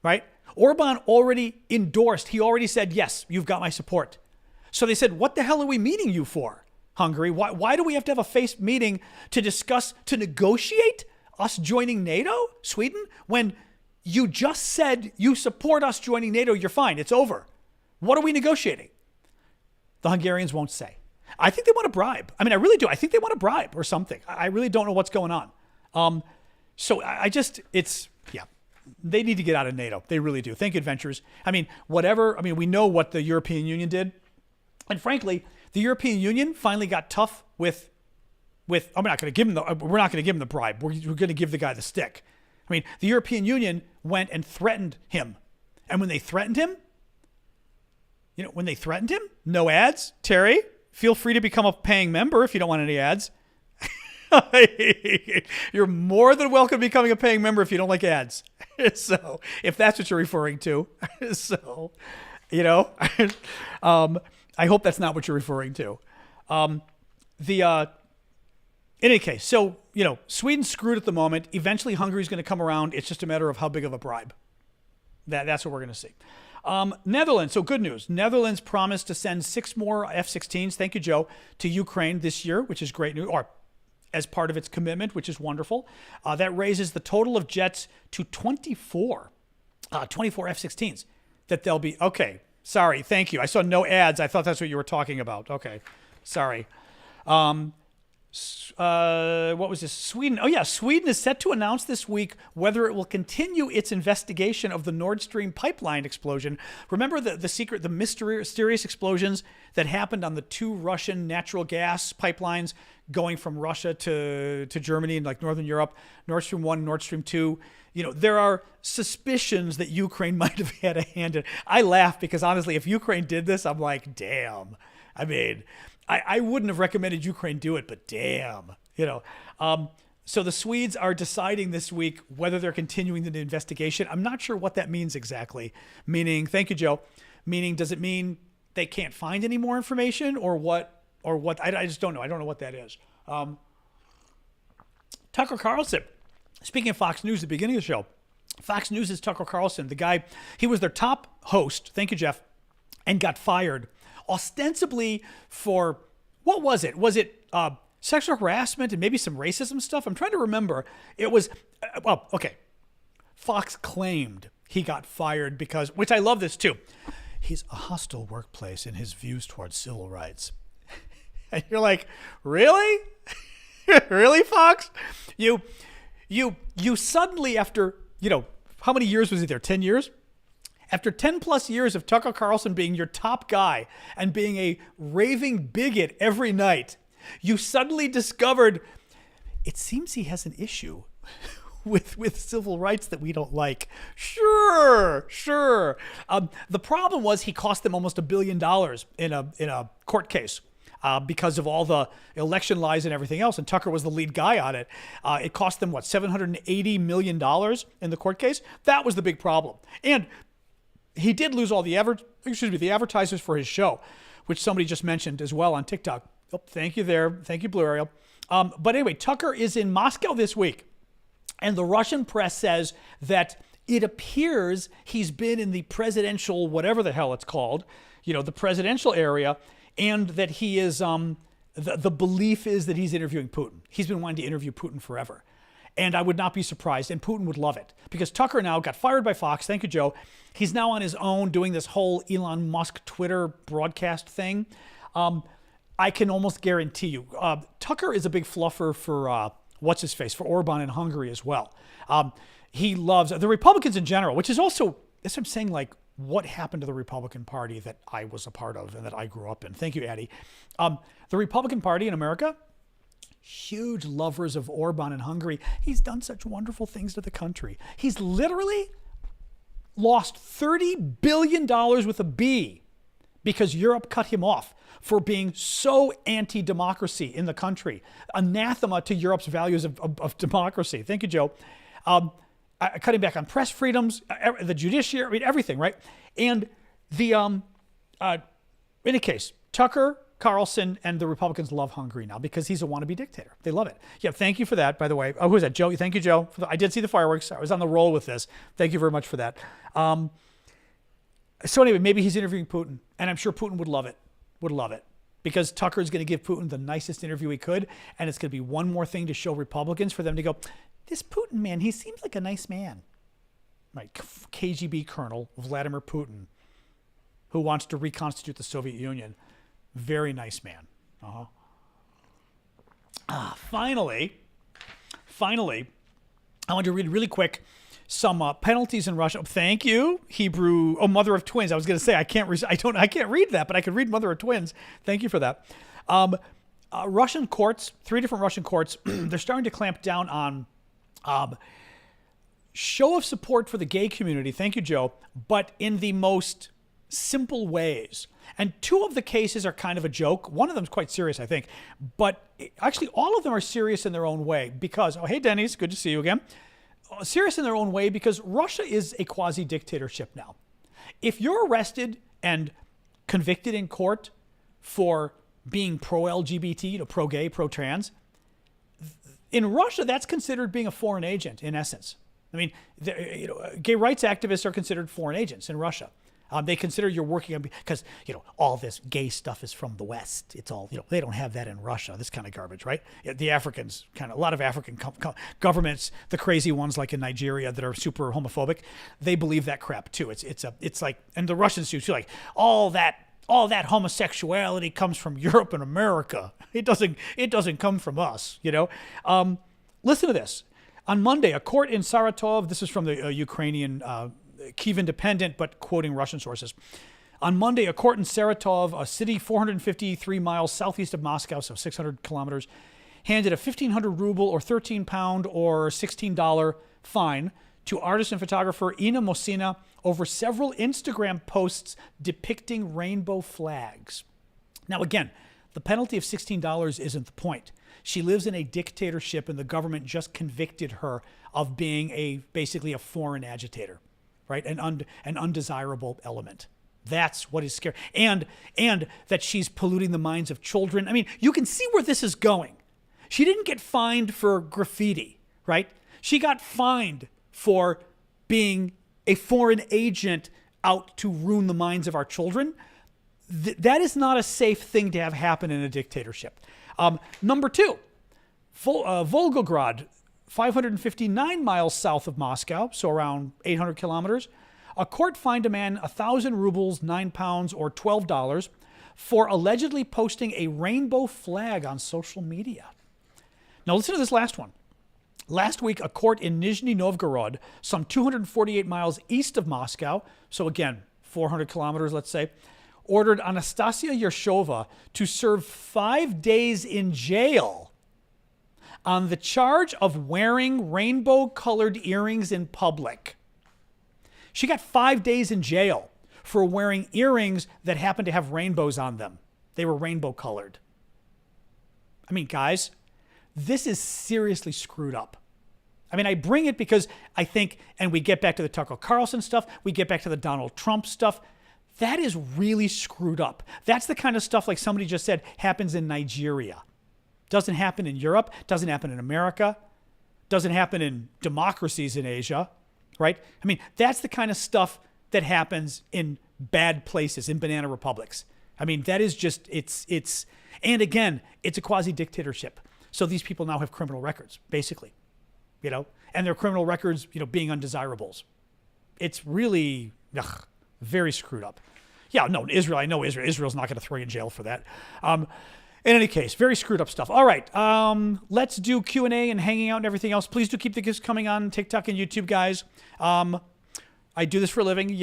Right? Orban already endorsed, he already said, yes, you've got my support. So they said, what the hell are we meeting you for, Hungary? Why do we have to have a face meeting to discuss, to negotiate us joining NATO, Sweden, when you just said you support us joining NATO, you're fine, it's over. What are we negotiating? The Hungarians won't say. I think they want a bribe. I mean, I really do. I think they want a bribe or something. I really don't know what's going on. They need to get out of NATO. They really do. Think Adventures. We know what the European Union did. And frankly, the European Union finally got tough with we're not going to give him the bribe. We're going to give the guy the stick. I mean, the European Union went and threatened him. And when they threatened him, no ads. Terry, feel free to become a paying member if you don't want any ads. You're more than welcome to becoming a paying member if you don't like ads. So if that's what you're referring to. So, you know, I hope that's not what you're referring to. In any case, so, you know, Sweden's screwed at the moment. Eventually Hungary's going to come around. It's just a matter of how big of a bribe. That's what we're going to see. Netherlands, so good news. Netherlands promised to send 6 more F-16s, thank you, Joe, to Ukraine this year, which is great news, or as part of its commitment, which is wonderful. That raises the total of jets to 24 F-16s that they'll be, okay, sorry, thank you. I saw no ads. I thought that's what you were talking about. Okay, sorry. What was this? Sweden. Oh yeah, Sweden is set to announce this week whether it will continue its investigation of the Nord Stream pipeline explosion. Remember the mysterious explosions that happened on the 2 Russian natural gas pipelines going from Russia to Germany and like Northern Europe, Nord Stream 1, Nord Stream 2. You know, there are suspicions that Ukraine might have had a hand in. I laugh because honestly, if Ukraine did this, I'm like, damn. I mean, I wouldn't have recommended Ukraine do it, but damn, you know. So the Swedes are deciding this week whether they're continuing the investigation. I'm not sure what that means exactly. Meaning, thank you, Joe. Meaning, does it mean they can't find any more information or what? I just don't know. I don't know what that is. Tucker Carlson. Speaking of Fox News at the beginning of the show, Fox News is Tucker Carlson. The guy, he was their top host. Thank you, Jeff. And got fired. Ostensibly for, what was it? Was it sexual harassment and maybe some racism stuff? I'm trying to remember. It was, well, okay. Fox claimed he got fired because, which I love this too. He's a hostile workplace in his views towards civil rights. And you're like, really? Really, Fox? You suddenly after, you know, how many years was he there? 10 years? After 10 plus years of Tucker Carlson being your top guy and being a raving bigot every night, you suddenly discovered it seems he has an issue with civil rights that we don't like. Sure. The problem was he cost them almost $1 billion in a court case. Because of all the election lies and everything else, and Tucker was the lead guy on it. It cost them, $780 million in the court case? That was the big problem. And he did lose all the advertisers for his show, which somebody just mentioned as well on TikTok. Oh, thank you there. Thank you, Blue Ariel. But anyway, Tucker is in Moscow this week, and the Russian press says that it appears he's been in the presidential, whatever the hell it's called, you know, the presidential area, and that he is, the belief is that he's interviewing Putin. He's been wanting to interview Putin forever. And I would not be surprised, and Putin would love it. Because Tucker now got fired by Fox, thank you, Joe. He's now on his own doing this whole Elon Musk Twitter broadcast thing. I can almost guarantee you, Tucker is a big fluffer for, what's-his-face, for Orban in Hungary as well. He loves, the Republicans in general, which is also, that's what I'm saying, like, what happened to the Republican Party that I was a part of and that I grew up in. Thank you, Addie. The Republican Party in America, huge lovers of Orban in Hungary. He's done such wonderful things to the country. He's literally lost $30 billion with a B because Europe cut him off for being so anti-democracy in the country. Anathema to Europe's values of democracy. Thank you, Joe. Cutting back on press freedoms, the judiciary, I mean, everything, right? And the, in any case, Tucker Carlson and the Republicans love Hungary now because he's a wannabe dictator. They love it. Yeah, thank you for that, by the way. Oh, who is that? Joe. Thank you, Joe. I did see the fireworks. I was on the roll with this. Thank you very much for that. So anyway, maybe he's interviewing Putin, and I'm sure Putin would love it. Would love it. Because Tucker is going to give Putin the nicest interview he could, and it's going to be one more thing to show Republicans for them to go, this Putin man, he seems like a nice man. Right, KGB Colonel Vladimir Putin, who wants to reconstitute the Soviet Union. Very nice man. Finally, I want to read really quick some penalties in Russia. Thank you, Hebrew. Oh, Mother of Twins. I was going to say I can't read that, but I could read Mother of Twins. Thank you for that. Russian courts, 3 different Russian courts, they're starting to clamp down on show of support for the gay community. Thank you, Joe. But in the most simple ways. And two of the cases are kind of a joke. One of them is quite serious, I think. But actually, all of them are serious in their own way because, oh, hey, Denny's, good to see you again. Serious in their own way because Russia is a quasi-dictatorship now. If you're arrested and convicted in court for being pro-LGBT, pro-gay, pro-trans, in Russia, that's considered being a foreign agent, in essence. I mean, gay rights activists are considered foreign agents in Russia. They consider you're working on, because, all this gay stuff is from the West. It's all, they don't have that in Russia, this kind of garbage, right? The Africans, a lot of African governments, the crazy ones like in Nigeria that are super homophobic, they believe that crap too. It's like, and the Russians too, like, all that homosexuality comes from Europe and America. It doesn't come from us, Listen to this. On Monday, a court in Saratov, this is from the Ukrainian Kyiv Independent, but quoting Russian sources. On Monday, a court in Saratov, a city 453 miles southeast of Moscow, so 600 kilometers, handed a 1,500 ruble or 13 pound or $16 fine to artist and photographer Ina Mosina over several Instagram posts depicting rainbow flags. Now, again, the penalty of $16 isn't the point. She lives in a dictatorship, and the government just convicted her of being basically a foreign agitator. Right, an undesirable element. That's what is scary, and that she's polluting the minds of children. I mean, you can see where this is going. She didn't get fined for graffiti, right? She got fined for being a foreign agent out to ruin the minds of our children. That is not a safe thing to have happen in a dictatorship. Number two, Volgograd. 559 miles south of Moscow, so around 800 kilometers, a court fined a man 1,000 rubles, 9 pounds, or $12 for allegedly posting a rainbow flag on social media. Now listen to this last one. Last week, a court in Nizhny Novgorod, some 248 miles east of Moscow, so again, 400 kilometers, let's say, ordered Anastasia Yershova to serve 5 days in jail on the charge of wearing rainbow-colored earrings in public. She got 5 days in jail for wearing earrings that happened to have rainbows on them. They were rainbow-colored. I mean, guys, this is seriously screwed up. I mean, I bring it because I think, and we get back to the Tucker Carlson stuff, we get back to the Donald Trump stuff, that is really screwed up. That's the kind of stuff, like somebody just said, happens in Nigeria. Doesn't happen in Europe, doesn't happen in America, doesn't happen in democracies in Asia, right? I mean, that's the kind of stuff that happens in bad places, in banana republics. I mean, that is just, and again, it's a quasi-dictatorship. So these people now have criminal records, basically, and their criminal records, being undesirables. It's really very screwed up. Yeah, no, Israel, I know Israel's not going to throw you in jail for that. In any case, very screwed up stuff. All right, let's do Q&A and hanging out and everything else. Please do keep the gifts coming on TikTok and YouTube, guys. I do this for a living,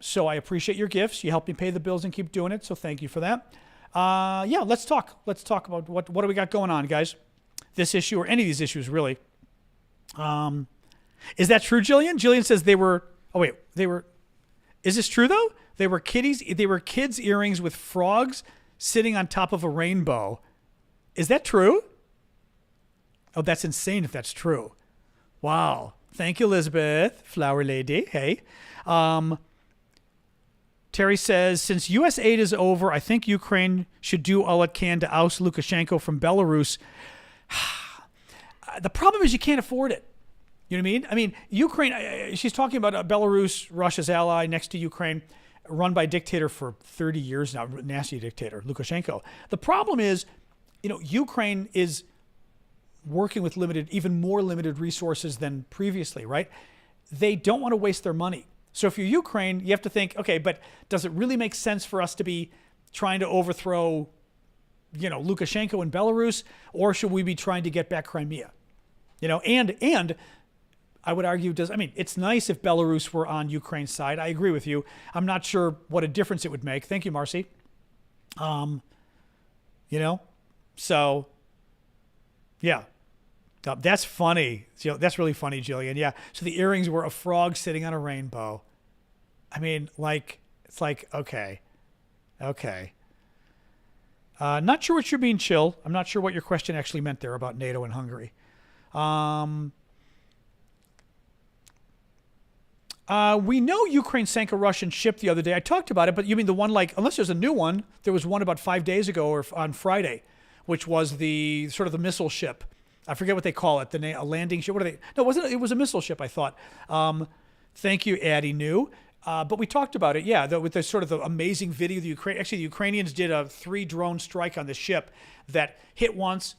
so I appreciate your gifts. You help me pay the bills and keep doing it, so thank you for that. Let's talk. Let's talk about what do we got going on, guys? This issue or any of these issues, really. Is that true, Jillian? Jillian says they were, is this true, though? They were kids' earrings with frogs sitting on top of a rainbow. Is that true? Oh, that's insane if that's true. Wow. Thank you, Elizabeth. Flower lady. Hey. Terry says, since U.S. aid is over, I think Ukraine should do all it can to oust Lukashenko from Belarus. The problem is you can't afford it. You know what I mean? I mean, Ukraine, she's talking about Belarus, Russia's ally next to Ukraine, run by a dictator for 30 years now, nasty dictator, Lukashenko. The problem is, Ukraine is working with even more limited resources than previously, right? They don't want to waste their money. So if you're Ukraine, you have to think, okay, but does it really make sense for us to be trying to overthrow, Lukashenko in Belarus, or should we be trying to get back Crimea? And I would argue, it's nice if Belarus were on Ukraine's side. I agree with you. I'm not sure what a difference it would make. Thank you, Marcy. So, yeah. That's funny. That's really funny, Jillian. Yeah. So the earrings were a frog sitting on a rainbow. I mean, It's like, okay. Not sure what you're being chill. I'm not sure what your question actually meant there about NATO and Hungary. We know Ukraine sank a Russian ship the other day. I talked about it, but you mean the one unless there's a new one, there was one about 5 days ago or on Friday, which was the sort of the missile ship. I forget what they call it, a landing ship. What are they? No, it was a missile ship, I thought. Thank you, Addie New. But we talked about it, with the sort of the amazing video. The Ukrainians did a 3-drone strike on the ship that hit once.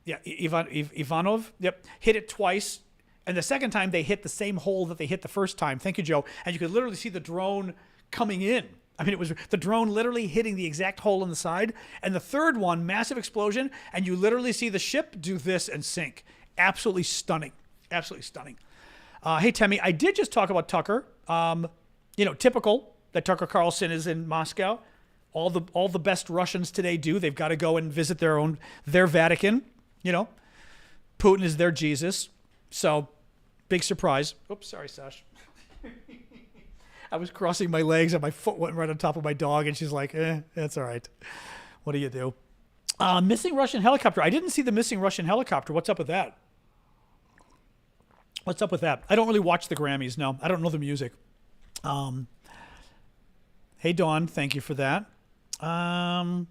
Yeah, Ivanov. Yep, hit it twice. And the second time, they hit the same hole that they hit the first time. Thank you, Joe. And you could literally see the drone coming in. I mean, it was the drone literally hitting the exact hole in the side. And the third one, massive explosion, and you literally see the ship do this and sink. Absolutely stunning. Absolutely stunning. Hey, Temmie, I did just talk about Tucker. Typical that Tucker Carlson is in Moscow. All the best Russians today do. They've got to go and visit their Vatican. Putin is their Jesus. So, big surprise. Oops, sorry, Sash. I was crossing my legs and my foot went right on top of my dog, and she's like, that's all right. What do you do? Missing Russian helicopter. I didn't see the missing Russian helicopter. What's up with that? I don't really watch the Grammys, no. I don't know the music. Hey, Dawn, thank you for that. No.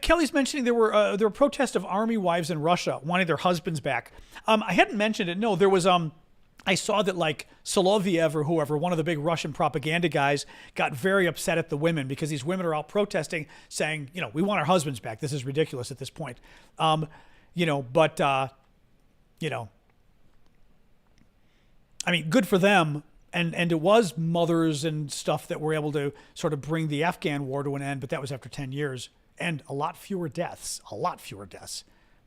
Kelly's mentioning there were protests of army wives in Russia wanting their husbands back. I hadn't mentioned it. No, there was I saw that Soloviev or whoever, one of the big Russian propaganda guys, got very upset at the women because these women are out protesting, saying, we want our husbands back. This is ridiculous at this point. I mean, good for them. And it was mothers and stuff that were able to sort of bring the Afghan war to an end, but that was after 10 years and a lot fewer deaths.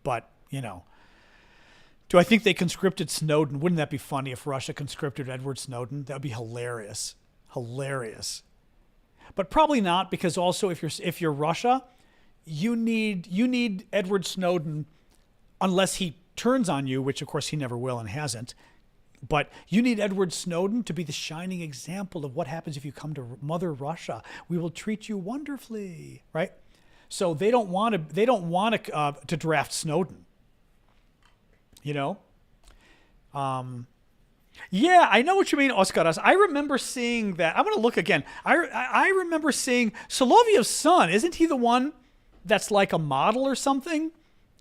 But, do I think they conscripted Snowden? Wouldn't that be funny if Russia conscripted Edward Snowden? That would be hilarious. But probably not, because also if you're Russia, you need Edward Snowden unless he turns on you, which of course he never will and hasn't. But you need Edward Snowden to be the shining example of what happens if you come to Mother Russia. We will treat you wonderfully, right? So they don't want to draft Snowden. Yeah, I know what you mean, Oskaras. I remember seeing that. I'm going to look again. I remember seeing Soloviev's son. Isn't he the one that's like a model or something?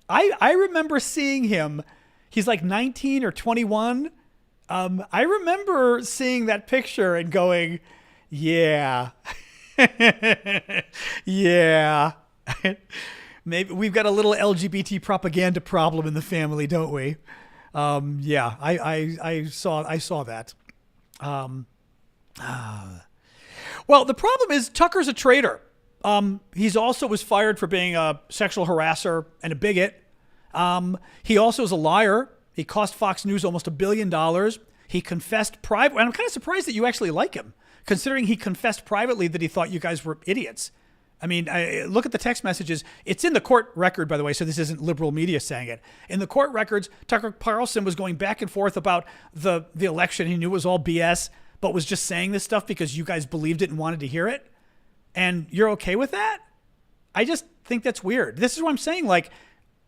I remember seeing him. He's like 19 or 21. I remember seeing that picture and going, yeah. Yeah. Maybe we've got a little LGBT propaganda problem in the family, don't we? Yeah, I saw that. Well, the problem is Tucker's a traitor. He's also was fired for being a sexual harasser and a bigot. He also is a liar. He cost Fox News almost $1 billion. He confessed privately. And I'm kind of surprised that you actually like him, considering he confessed privately that he thought you guys were idiots. I mean, look at the text messages. It's in the court record, by the way, so this isn't liberal media saying it. In the court records, Tucker Carlson was going back and forth about the election. He knew it was all BS, but was just saying this stuff because you guys believed it and wanted to hear it. And you're okay with that? I just think that's weird. This is what I'm saying.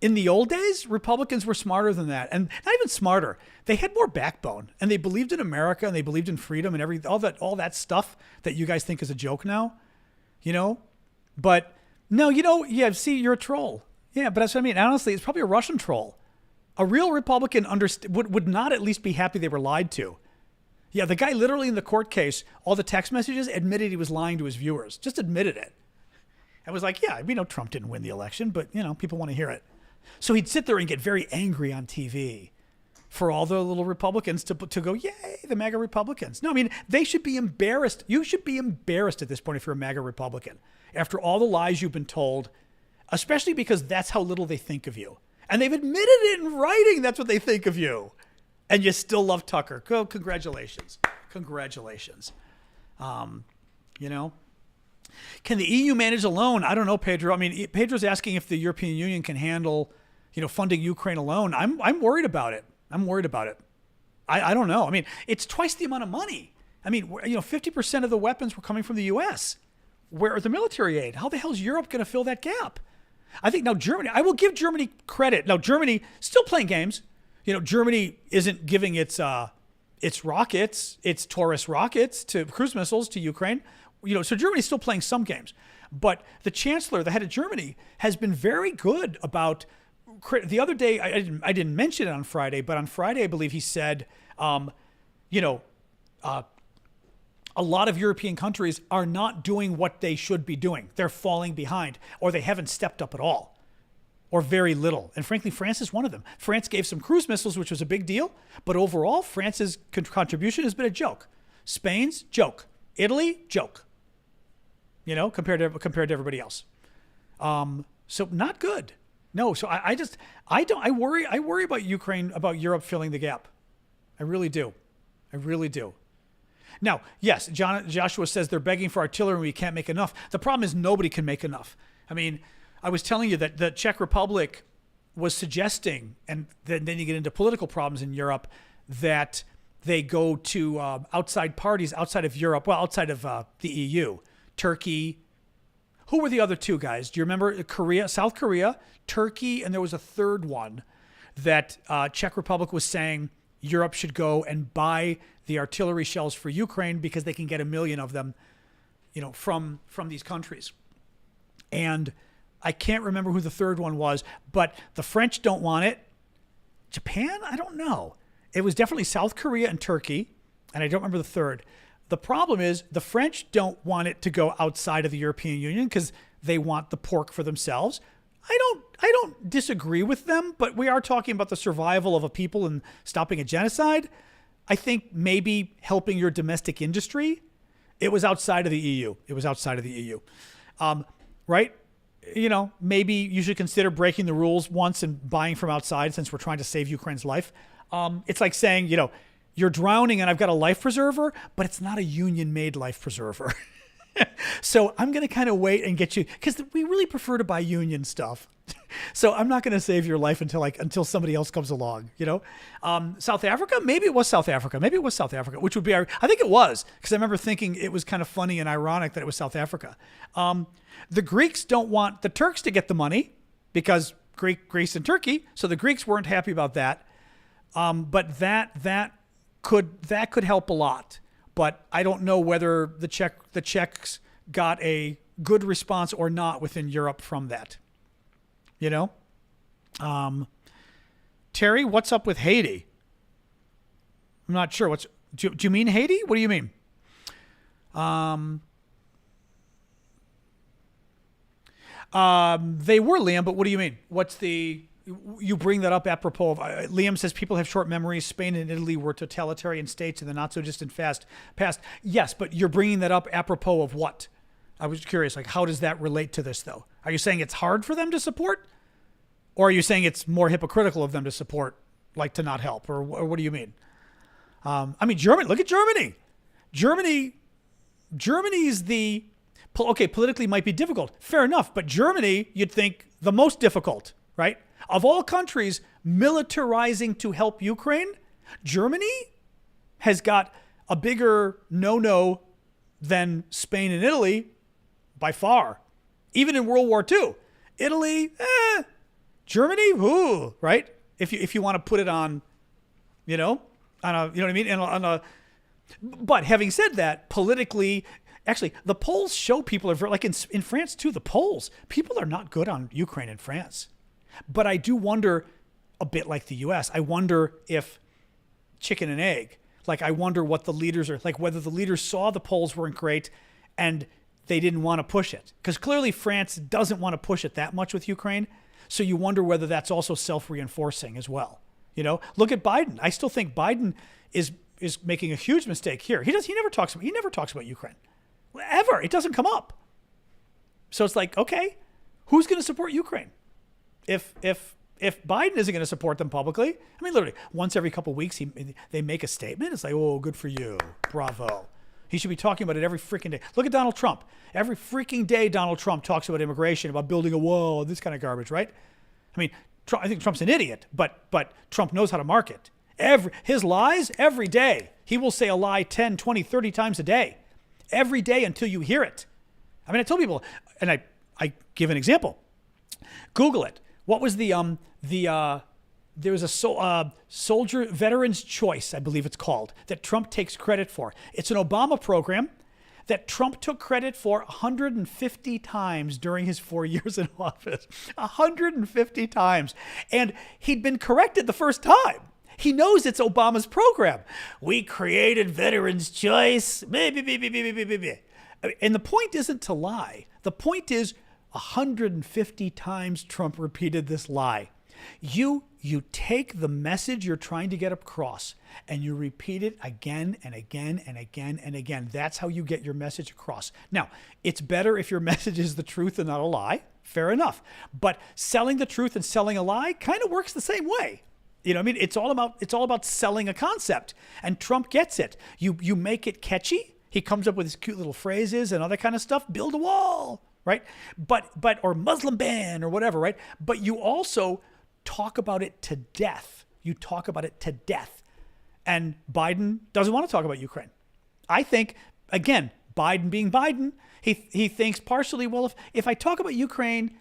In the old days, Republicans were smarter than that. And not even smarter. They had more backbone. And they believed in America, and they believed in freedom and all that stuff that you guys think is a joke now. But no, see, you're a troll. Yeah, but that's what I mean. Honestly, it's probably a Russian troll. A real Republican would not at least be happy they were lied to. Yeah, the guy literally in the court case, all the text messages, admitted he was lying to his viewers. Just admitted it. And was like, yeah, we know Trump didn't win the election, but, people want to hear it. So he'd sit there and get very angry on TV for all the little Republicans to go, yay, the MAGA Republicans. No, I mean, they should be embarrassed. You should be embarrassed at this point if you're a MAGA Republican. After all the lies you've been told, especially because that's how little they think of you. And they've admitted it in writing, that's what they think of you. And you still love Tucker. Congratulations. Congratulations. Can the EU manage alone? I don't know, Pedro. I mean, Pedro's asking if the European Union can handle, funding Ukraine alone. I'm worried about it. I don't know. I mean, it's twice the amount of money. I mean, 50% of the weapons were coming from the U.S. Where are the military aid? How the hell is Europe going to fill that gap? I think now Germany, I will give Germany credit. Now Germany still playing games. Germany isn't giving its rockets, its Taurus rockets to cruise missiles to Ukraine. So Germany's still playing some games. But the chancellor, the head of Germany, has been very good about. The other day, I didn't mention it on Friday, but on Friday I believe he said, a lot of European countries are not doing what they should be doing. They're falling behind, or they haven't stepped up at all, or very little. And frankly, France is one of them. France gave some cruise missiles, which was a big deal, but overall, France's contribution has been a joke. Spain's joke. Italy, joke. Compared to everybody else. So not good. No. So I worry about Ukraine, about Europe filling the gap. I really do. Now, yes, Joshua says they're begging for artillery and we can't make enough. The problem is nobody can make enough. I mean, I was telling you that the Czech Republic was suggesting, and then you get into political problems in Europe, that they go to outside parties outside of Europe, outside of the EU, Turkey. Who were the other two guys? Do you remember? South Korea, Turkey, and there was a third one that Czech Republic was saying Europe should go and buy the artillery shells for Ukraine because they can get 1 million of them, from these countries. And I can't remember who the third one was, but the French don't want it. Japan? I don't know. It was definitely South Korea and Turkey, and I don't remember the third. The problem is the French don't want it to go outside of the European Union because they want the pork for themselves. I don't disagree with them, but we are talking about the survival of a people and stopping a genocide. I think maybe helping your domestic industry. It was outside of the EU. Right? Maybe you should consider breaking the rules once and buying from outside since we're trying to save Ukraine's life. It's like saying, you're drowning and I've got a life preserver, but it's not a union-made life preserver. So I'm going to kind of wait and get you, because we really prefer to buy union stuff. So I'm not going to save your life until somebody else comes along, South Africa, maybe it was South Africa, which would be, I think it was, because I remember thinking it was kind of funny and ironic that it was South Africa. The Greeks don't want the Turks to get the money because Greece and Turkey. So the Greeks weren't happy about that. But that could help a lot. But I don't know whether the Czechs got a good response or not within Europe from that. Terry, what's up with Haiti? I'm not sure. Do you mean Haiti? What do you mean? They were, Liam, but what do you mean? You bring that up apropos of, Liam says people have short memories. Spain and Italy were totalitarian states in the not so distant past. Yes, but you're bringing that up apropos of what? I was curious, how does that relate to this though? Are you saying it's hard for them to support? Or are you saying it's more hypocritical of them to support, to not help? Or what do you mean? Germany, look at Germany. Germany's politically might be difficult. Fair enough. But Germany, you'd think the most difficult, right? Of all countries militarizing to help Ukraine, Germany has got a bigger no-no than Spain and Italy by far. Even in World War II. Italy, Germany, ooh, right? If you want to put it on, on a, what I mean? But having said that, politically, actually, the polls show people are in France too, the polls, people are not good on Ukraine and France. But I do wonder, a bit like the U.S., I wonder if chicken and egg, I wonder what the leaders are, whether the leaders saw the polls weren't great and they didn't want to push it. Because clearly France doesn't want to push it that much with Ukraine. So you wonder whether that's also self-reinforcing as well. Look at Biden. I still think Biden is making a huge mistake here. He never talks about Ukraine. Ever. It doesn't come up. So it's okay, who's going to support Ukraine? If Biden isn't going to support them publicly, literally once every couple of weeks they make a statement. It's oh, good for you, bravo. He should be talking about it every freaking day. Look at Donald Trump. Every freaking day Donald Trump talks about immigration, about building a wall, this kind of garbage, right? I think Trump's an idiot, but Trump knows how to market. His lies every day. He will say a lie 10, 20, 30 times a day, every day until you hear it. I mean, I tell people, and I give an example. Google it. What was there was a soldier veteran's choice, I believe it's called, that Trump takes credit for. It's an Obama program that Trump took credit for 150 times during his 4 years in office. 150 times. And he'd been corrected the first time. He knows it's Obama's program. We created veterans' choice. And the point isn't to lie. The point is 150 times Trump repeated this lie. You take the message you're trying to get across and you repeat it again and again and again and again. That's how you get your message across. Now, it's better if your message is the truth and not a lie. Fair enough. But selling the truth and selling a lie kind of works the same way. You know, I mean, it's all about selling a concept, and Trump gets it. You make it catchy. He comes up with his cute little phrases and other kind of stuff. Build a wall, right? But or Muslim ban or whatever, right? But you also talk about it to death. You talk about it to death. And Biden doesn't want to talk about Ukraine. I think, again, Biden being Biden, he thinks partially, well, if I talk about Ukraine,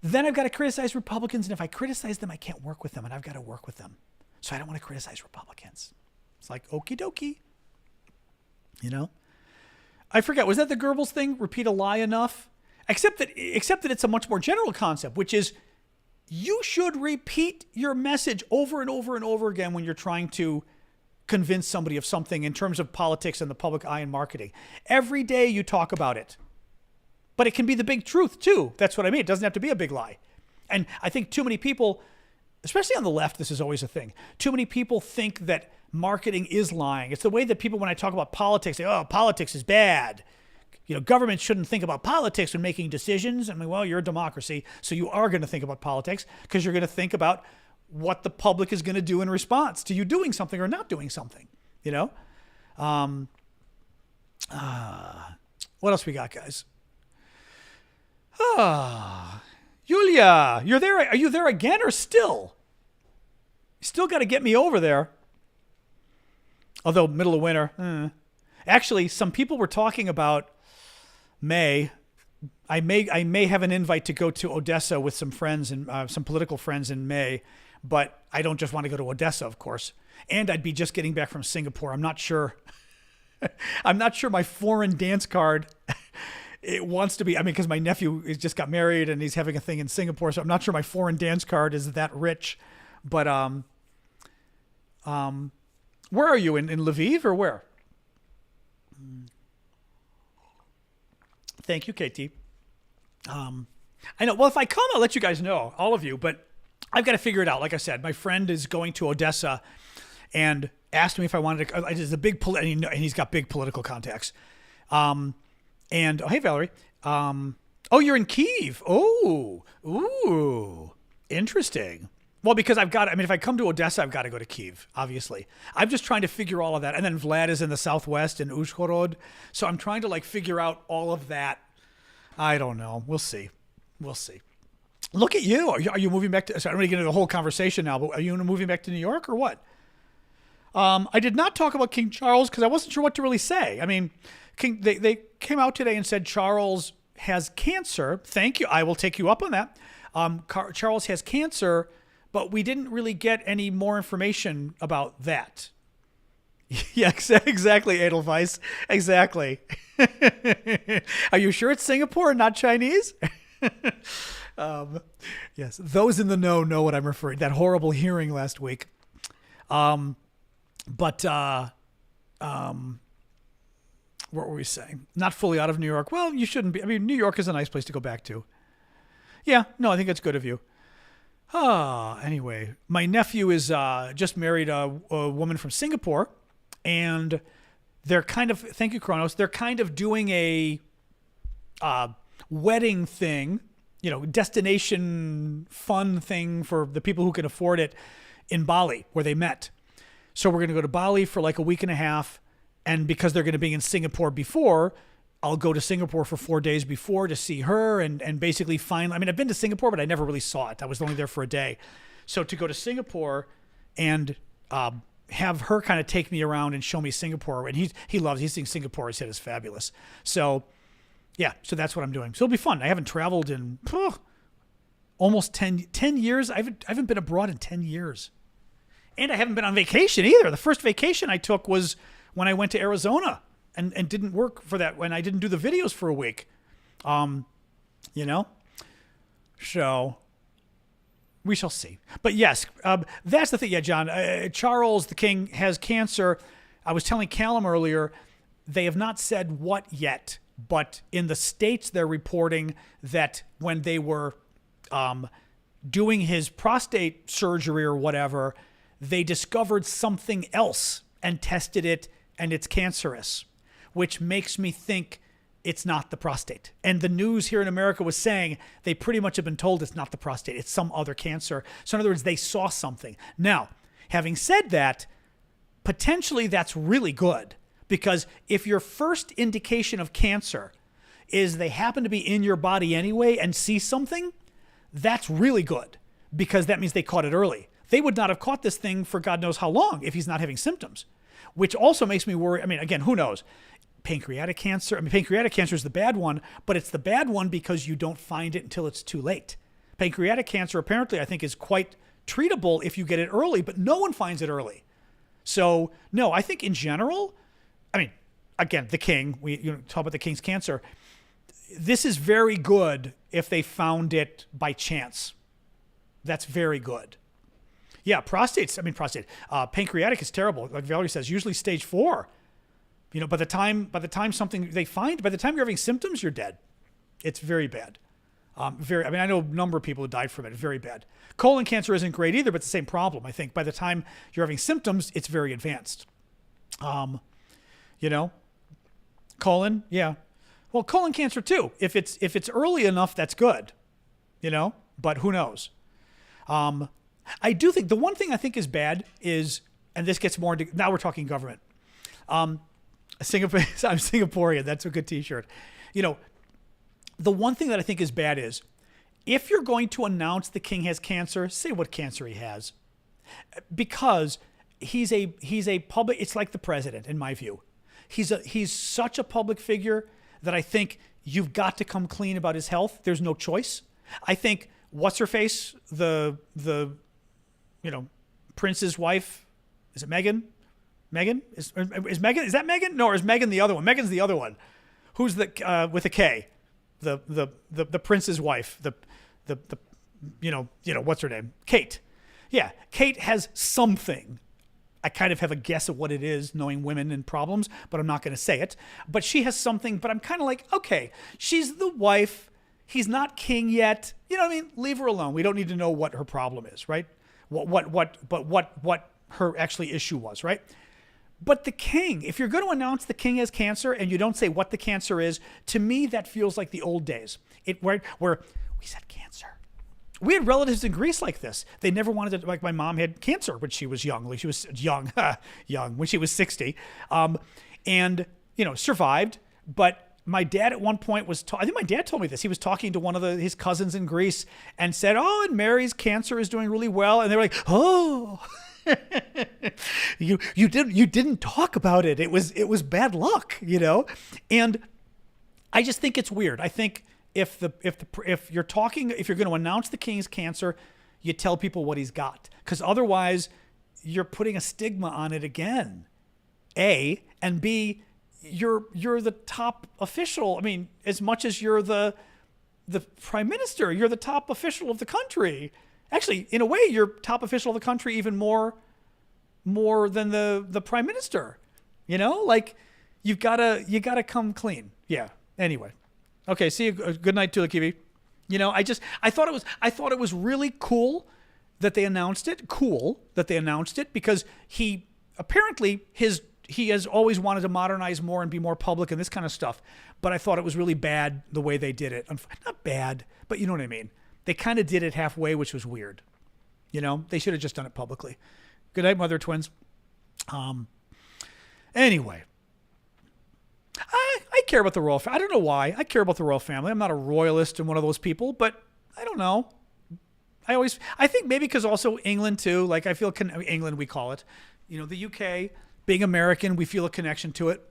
then I've got to criticize Republicans. And if I criticize them, I can't work with them. And I've got to work with them. So I don't want to criticize Republicans. It's like, okie dokie. You know? I forget, was that the Goebbels thing? Repeat a lie enough? Except that it's a much more general concept, which is you should repeat your message over and over and over again when you're trying to convince somebody of something in terms of politics and the public eye and marketing. Every day you talk about it. But it can be the big truth too. That's what I mean. It doesn't have to be a big lie. And I think too many people, especially on the left, this is always a thing. Too many people think that marketing is lying. It's the way that people, when I talk about politics, say, oh, politics is bad. You know, government shouldn't think about politics when making decisions. I mean, well, you're a democracy, so you are going to think about politics because you're going to think about what the public is going to do in response to you doing something or not doing something, you know? What else we got, guys? Yulia, you're there. Are you there again or still? You still got to get me over there. Although middle of winter. Actually, some people were talking about May. I may have an invite to go to Odessa with some friends and some political friends in May, but I don't just want to go to Odessa, of course. And I'd be just getting back from Singapore. I'm not sure. I'm not sure my foreign dance card. It wants to be, I mean, because my nephew has just got married and he's having a thing in Singapore, so I'm not sure my foreign dance card is that rich. But where are you, in Lviv or where? Thank you, Katie. I know. Well, if I come, I'll let you guys know, all of you. But I've got to figure it out. Like I said, my friend is going to Odessa and asked me if I wanted to. It's a big, and he's got big political contacts. And, oh, hey, Valerie. Oh, you're in Kyiv. Oh, ooh, interesting. Well, because if I come to Odessa, I've got to go to Kyiv, obviously. I'm just trying to figure all of that. And then Vlad is in the southwest in Uzhhorod. So I'm trying to figure out all of that. I don't know. We'll see. Look at you. Are you moving back to, sorry, I'm going to get into the whole conversation now, but are you moving back to New York or what? I did not talk about King Charles because I wasn't sure what to really say. I mean, they came out today and said Charles has cancer. Thank you. I will take you up on that. Charles has cancer, but we didn't really get any more information about that. Yeah, exactly, Edelweiss. Exactly. Are you sure it's Singapore and not Chinese? Yes, those in the know what I'm referring to. That horrible hearing last week. What were we saying? Not fully out of New York. Well, you shouldn't be. I mean, New York is a nice place to go back to. Yeah, no, I think that's good of you. Anyway, my nephew is just married a woman from Singapore, and they're kind of, thank you, Kronos, they're kind of doing a wedding thing, destination fun thing for the people who can afford it in Bali, where they met. So we're going to go to Bali for a week and a half. And because they're going to be in Singapore before, I'll go to Singapore for 4 days before to see her and basically find, I've been to Singapore, but I never really saw it. I was only there for a day. So to go to Singapore and have her kind of take me around and show me Singapore. And he thinks Singapore, he said, is fabulous. So yeah, so that's what I'm doing. So it'll be fun. I haven't traveled in almost 10 years. I haven't been abroad in 10 years. And I haven't been on vacation either. The first vacation I took was when I went to Arizona and didn't work for that, when I didn't do the videos for a week. You know? So we shall see. But yes, that's the thing. Yeah, John. Charles, the king, has cancer. I was telling Callum earlier, they have not said what yet, but in the States, they're reporting that when they were doing his prostate surgery or whatever, they discovered something else and tested it, and it's cancerous, which makes me think it's not the prostate. And the news here in America was saying they pretty much have been told it's not the prostate, it's some other cancer. So in other words, they saw something. Now, having said that, potentially that's really good, because if your first indication of cancer is they happen to be in your body anyway and see something, that's really good, because that means they caught it early. They would not have caught this thing for God knows how long if he's not having symptoms, which also makes me worry. I mean, again, who knows? Pancreatic cancer is the bad one, but it's the bad one because you don't find it until it's too late. Pancreatic cancer, apparently, I think, is quite treatable if you get it early, but no one finds it early. So, no, I think in general, I mean, again, the king, we talk about the king's cancer. This is very good if they found it by chance. That's very good. Yeah, pancreatic is terrible. Like Valerie says, usually stage 4. You know, by the time something they find, by the time you're having symptoms, you're dead. It's very bad. I know a number of people who died from it. Very bad. Colon cancer isn't great either, but it's the same problem. I think by the time you're having symptoms, it's very advanced. You know, colon, yeah. Well, colon cancer too. If it's early enough, that's good. You know, but who knows? I do think the one thing I think is bad is, and this gets more into, now we're talking government. I'm Singaporean. That's a good t-shirt. You know, the one thing that I think is bad is if you're going to announce the king has cancer, say what cancer he has, because he's a public, it's like the president in my view. He's such a public figure that I think you've got to come clean about his health. There's no choice. I think what's her face, the Prince's wife, is it Meghan? Meghan? Is Meghan? Is that Meghan? No, or is Meghan the other one? Meghan's the other one. Who's the with a K? The Prince's wife. The what's her name? Kate. Yeah, Kate has something. I kind of have a guess of what it is, knowing women and problems, but I'm not going to say it. But she has something. But I'm kind of like, okay, she's the wife. He's not king yet. You know what I mean? Leave her alone. We don't need to know what her problem is, right? What her actually issue was, right? But the king, if you're going to announce the king has cancer and you don't say what the cancer is, to me that feels like the old days. Where we said cancer. We had relatives in Greece like this. They never wanted to, like my mom had cancer when she was young. Like she was young, when she was 60, and survived. But my dad at one point I think my dad told me this. He was talking to one of his cousins in Greece and said, "Oh, and Mary's cancer is doing really well." And they were like, "Oh." you didn't talk about it. It was bad luck, and I just think it's weird. I think if you're going to announce the king's cancer, you tell people what he's got, because otherwise you're putting a stigma on it again. A, and B, you're the top official. I mean, as much as you're the prime minister, you're the top official of the country. Actually, in a way, you're top official of the country even more than the prime minister. Like you gotta come clean. Yeah. Anyway, okay. See you. Good night, Tulakivi. I thought it was really cool that they announced it. Because he apparently he has always wanted to modernize more and be more public and this kind of stuff. But I thought it was really bad the way they did it. Not bad, but you know what I mean. They kind of did it halfway, which was weird. They should have just done it publicly. Good night, mother twins. Anyway, I care about the royal family. I don't know why. I care about the royal family. I'm not a royalist and one of those people, but I don't know. I think maybe because also England too. Like I feel England, we call it. The UK, being American, we feel a connection to it.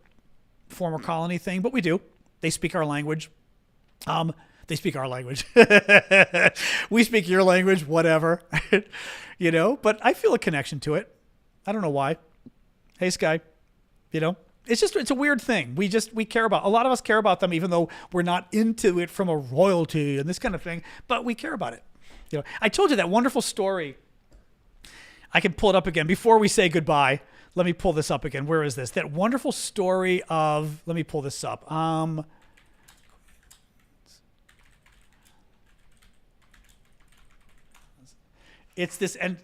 Former colony thing, but we do. They speak our language. They speak our language. We speak your language, whatever. But I feel a connection to it. I don't know why. Hey, Sky. It's a weird thing. We care about, a lot of us care about them, even though we're not into it from a royalty and this kind of thing, but we care about it. I told you that wonderful story. I can pull it up again before we say goodbye. Let me pull this up again. Where is this? That wonderful story of, let me pull this up. It's this, and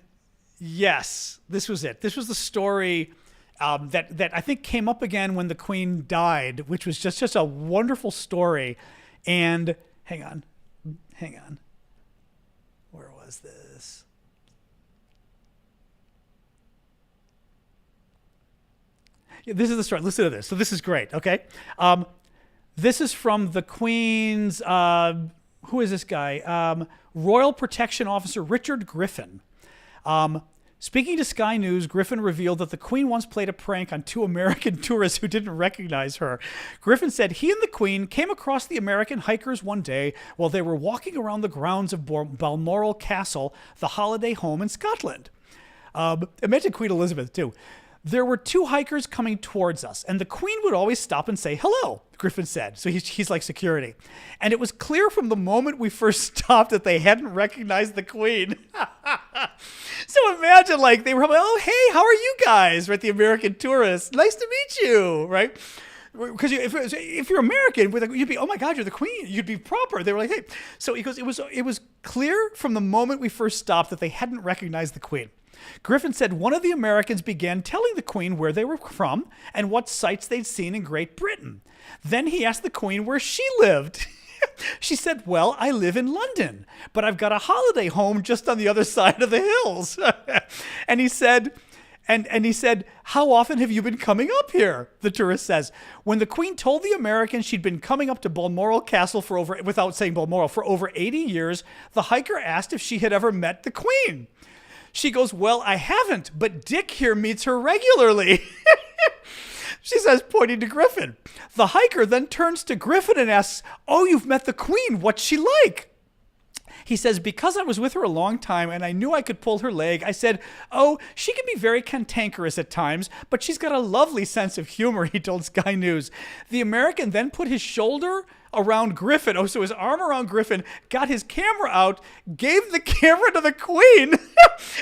yes, this was it. This was the story that I think came up again when the Queen died, which was just a wonderful story. And hang on. Where was this? Yeah, this is the story. Listen to this. So this is great. Okay. This is from the Queen's, who is this guy? Royal Protection Officer Richard Griffin. Speaking to Sky News, Griffin revealed that the Queen once played a prank on 2 American tourists who didn't recognize her. Griffin said he and the Queen came across the American hikers one day while they were walking around the grounds of Balmoral Castle, the holiday home in Scotland. Imagine Queen Elizabeth, too. There were 2 hikers coming towards us, and the Queen would always stop and say hello, Griffin said. So he's like security. And it was clear from the moment we first stopped that they hadn't recognized the Queen. So imagine, they were like, oh, hey, how are you guys? Right, the American tourists. Nice to meet you, right? Because if you're American, you'd be, oh my God, you're the Queen. You'd be proper. They were like, hey. So he goes, it was clear from the moment we first stopped that they hadn't recognized the Queen. Griffin said one of the Americans began telling the Queen where they were from and what sights they'd seen in Great Britain. Then he asked the Queen where she lived. She said, well, I live in London, but I've got a holiday home just on the other side of the hills. And he said, how often have you been coming up here? The tourist says. When the Queen told the Americans she'd been coming up to Balmoral Castle without saying Balmoral, for over 80 years, the hiker asked if she had ever met the Queen. She goes, well, I haven't, but Dick here meets her regularly. She says, pointing to Griffin. The hiker then turns to Griffin and asks, oh, you've met the Queen. What's she like? He says, because I was with her a long time and I knew I could pull her leg, I said, oh, she can be very cantankerous at times, but she's got a lovely sense of humor, he told Sky News. The American then put his shoulder around Griffin, so his arm around Griffin, got his camera out, gave the camera to the Queen,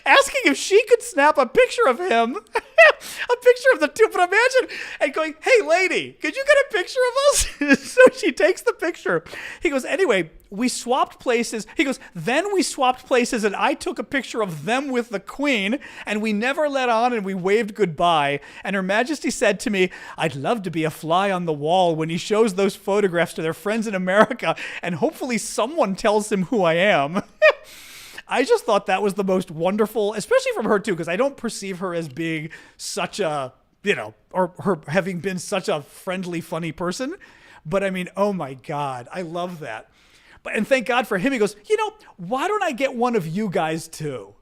asking if she could snap a picture of him, a picture of the two, but imagine, and going, hey lady, could you get a picture of us? So she takes the picture. He goes, anyway, we swapped places. He goes, then we swapped places and I took a picture of them with the Queen and we never let on and we waved goodbye. And Her Majesty said to me, I'd love to be a fly on the wall when he shows those photographs to their friends in America and hopefully someone tells him who I am. I just thought that was the most wonderful, especially from her too, because I don't perceive her as being such a, or her having been such a friendly, funny person. But I mean, oh my God, I love that. And thank God for him. He goes, why don't I get one of you guys too?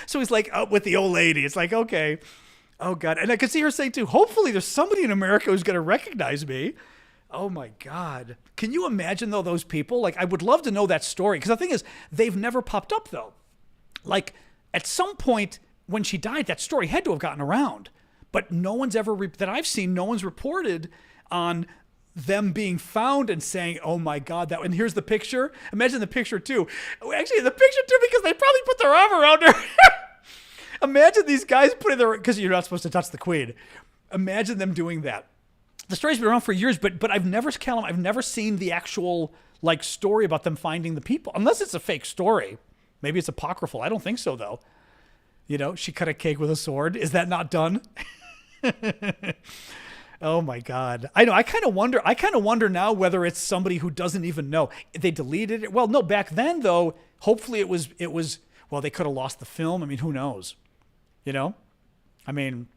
So he's like, oh, with the old lady. It's like, okay. Oh God. And I could see her saying too, hopefully there's somebody in America who's going to recognize me. Oh my God. Can you imagine though, those people? I would love to know that story. Because the thing is, they've never popped up though. At some point when she died, that story had to have gotten around. But no one's ever, that I've seen, no one's reported on them being found and saying, oh my God, and here's the picture. Imagine the picture too. Actually, the picture too, because they probably put their arm around her. Imagine these guys putting because you're not supposed to touch the Queen. Imagine them doing that. The story's been around for years, but I've never seen the actual story about them finding the people, unless it's a fake story. Maybe it's apocryphal. I don't think so though. She cut a cake with a sword. Is that not done? Oh my God. I know. I kind of wonder now whether it's somebody who doesn't even know. They deleted it. Well, no, back then though, hopefully it was, well, they could have lost the film. I mean, who knows? I mean,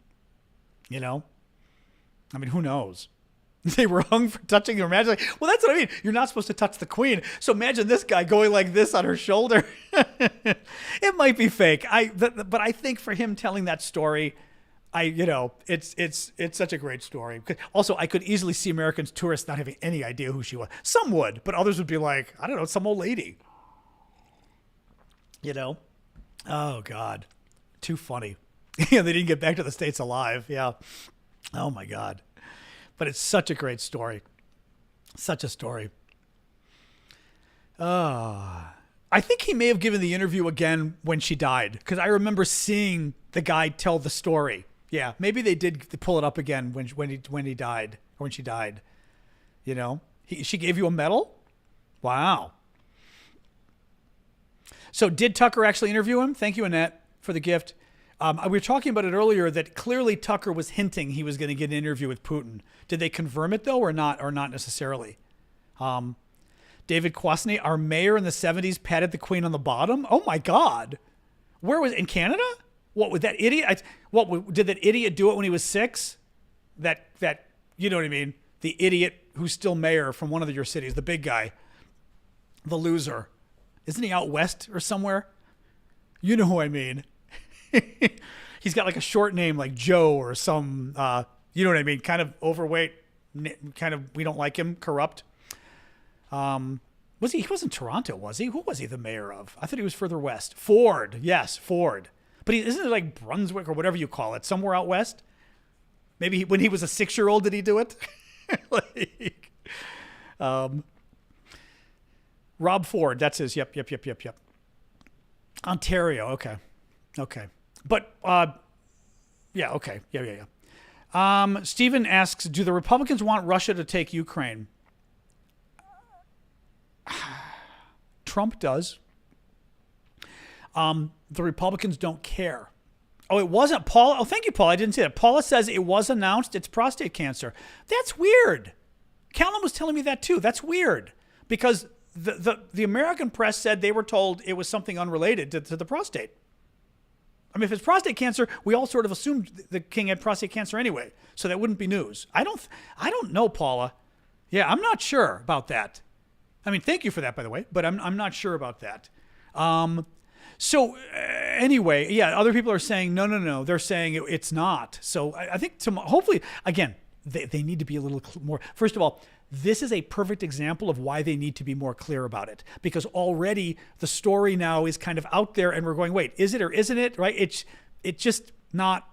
who knows? They were hung for touching her majesty. Well, that's what I mean. You're not supposed to touch the queen. So imagine this guy going like this on her shoulder. It might be fake. But I think for him telling that story, it's such a great story. Also, I could easily see American tourists not having any idea who she was. Some would, but others would be like, I don't know, some old lady. Oh God, too funny. They didn't get back to the States alive. Yeah. Oh my God. But it's such a great story. Such a story. I think he may have given the interview again when she died, because I remember seeing the guy tell the story. Yeah, maybe they did pull it up again when he died, or when she died. She gave you a medal? Wow. So did Tucker actually interview him? Thank you, Annette, for the gift. We were talking about it earlier that clearly Tucker was hinting he was going to get an interview with Putin. Did they confirm it though, or not necessarily? David Kwasny, our mayor in the 70s patted the queen on the bottom. Oh my God. Where was it? In Canada? What was that idiot? Did that idiot do it when he was 6? That, you know what I mean? The idiot who's still mayor from one of your cities, the big guy, the loser. Isn't he out west or somewhere? You know who I mean. He's got like a short name like Joe or some, you know what I mean? Kind of overweight, kind of, we don't like him, corrupt. He wasn't Toronto, was he? Who was he the mayor of? I thought he was further west. Ford. Yes, Ford. But isn't it like Brunswick or whatever you call it? Somewhere out west? Maybe when he was a 6-year-old, did he do it? Rob Ford. That's his. Yep. Ontario. Okay. But, yeah, okay. Yeah. Stephen asks, do the Republicans want Russia to take Ukraine? Trump does. The Republicans don't care. Oh, it wasn't Paula. Oh, thank you, Paula. I didn't see that. Paula says it was announced it's prostate cancer. That's weird. Callum was telling me that too. That's weird because the American press said they were told it was something unrelated to the prostate. I mean, if it's prostate cancer, we all sort of assumed the king had prostate cancer anyway, so that wouldn't be news. I don't know, Paula. Yeah, I'm not sure about that. I mean, thank you for that, by the way, but I'm not sure about that. Anyway, yeah, other people are saying no. They're saying it's not. So I think hopefully, again, they need to be a little more. First of all, this is a perfect example of why they need to be more clear about it, because already the story now is kind of out there and we're going, wait, is it or isn't it? Right? It's just not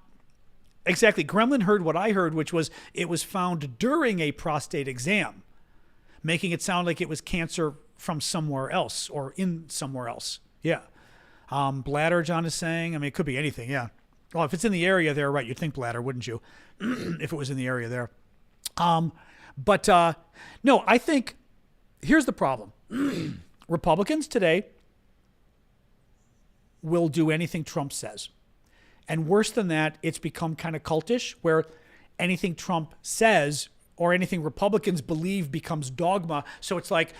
exactly. Gremlin heard what I heard, which was it was found during a prostate exam, making it sound like it was cancer from somewhere else or in somewhere else. Yeah. Bladder, John is saying. I mean, it could be anything. Yeah. Well, if it's in the area there, right, you'd think bladder, wouldn't you? If it was in the area there. But no, I think here's the problem. Republicans today will do anything Trump says. And worse than that, it's become kind of cultish where anything Trump says or anything Republicans believe becomes dogma. So it's like,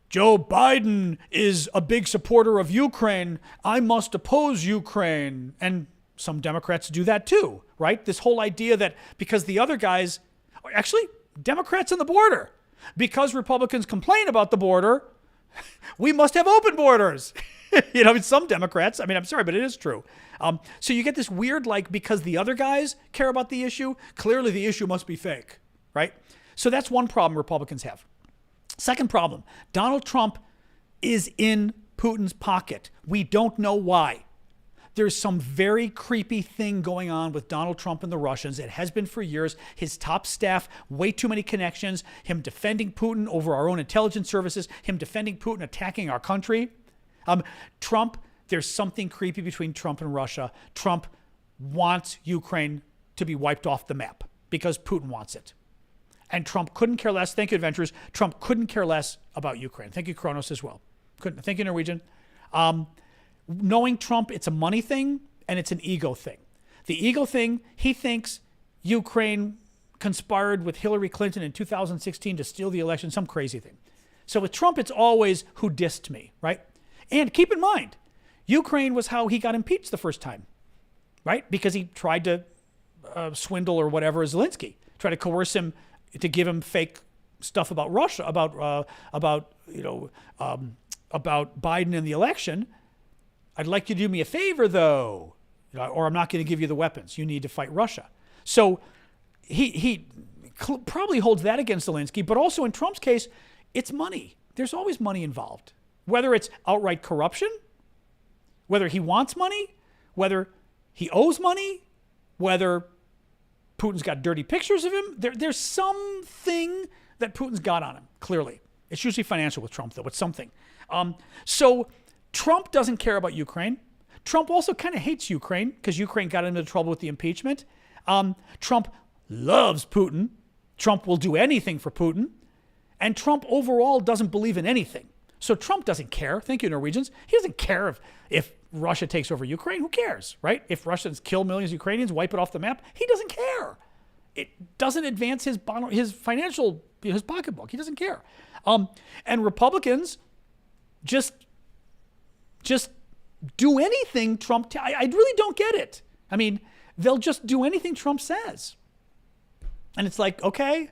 Joe Biden is a big supporter of Ukraine. I must oppose Ukraine. And some Democrats do that too, right? This whole idea that because the other guys, actually, Democrats on the border, because Republicans complain about the border, we must have open borders. Some Democrats, I mean, I'm sorry, but it is true. So you get this weird, like, because the other guys care about the issue, clearly the issue must be fake, right? So that's one problem Republicans have. Second problem, Donald Trump is in Putin's pocket. We don't know why. There's some very creepy thing going on with Donald Trump and the Russians. It has been for years. His top staff, way too many connections, him defending Putin over our own intelligence services, him defending Putin attacking our country. Trump, there's something creepy between Trump and Russia. Trump wants Ukraine to be wiped off the map because Putin wants it. And Trump couldn't care less. Thank you, Adventurers. Trump couldn't care less about Ukraine. Thank you, Kronos, as well. Thank you, Norwegian. Knowing Trump, it's a money thing and it's an ego thing. The ego thing, he thinks Ukraine conspired with Hillary Clinton in 2016 to steal the election, some crazy thing. So with Trump, it's always who dissed me, right? And keep in mind, Ukraine was how he got impeached the first time, right? Because he tried to swindle or whatever Zelensky, try to coerce him to give him fake stuff about Russia, about Biden and the election. I'd like you to do me a favor, though, or I'm not going to give you the weapons. You need to fight Russia. So he probably holds that against Zelensky, but also in Trump's case, it's money. There's always money involved, whether it's outright corruption, whether he wants money, whether he owes money, whether Putin's got dirty pictures of him. There's something that Putin's got on him, clearly. It's usually financial with Trump, though. It's something. So Trump doesn't care about Ukraine. Trump also kind of hates Ukraine because Ukraine got into trouble with the impeachment. Trump loves Putin. Trump will do anything for Putin. And Trump overall doesn't believe in anything. So Trump doesn't care. Thank you, Norwegians. He doesn't care if Russia takes over Ukraine. Who cares, right? If Russians kill millions of Ukrainians, wipe it off the map, he doesn't care. It doesn't advance his pocketbook. He doesn't care. And Republicans just do anything Trump. I really don't get it. I mean, they'll just do anything Trump says, and it's like, okay,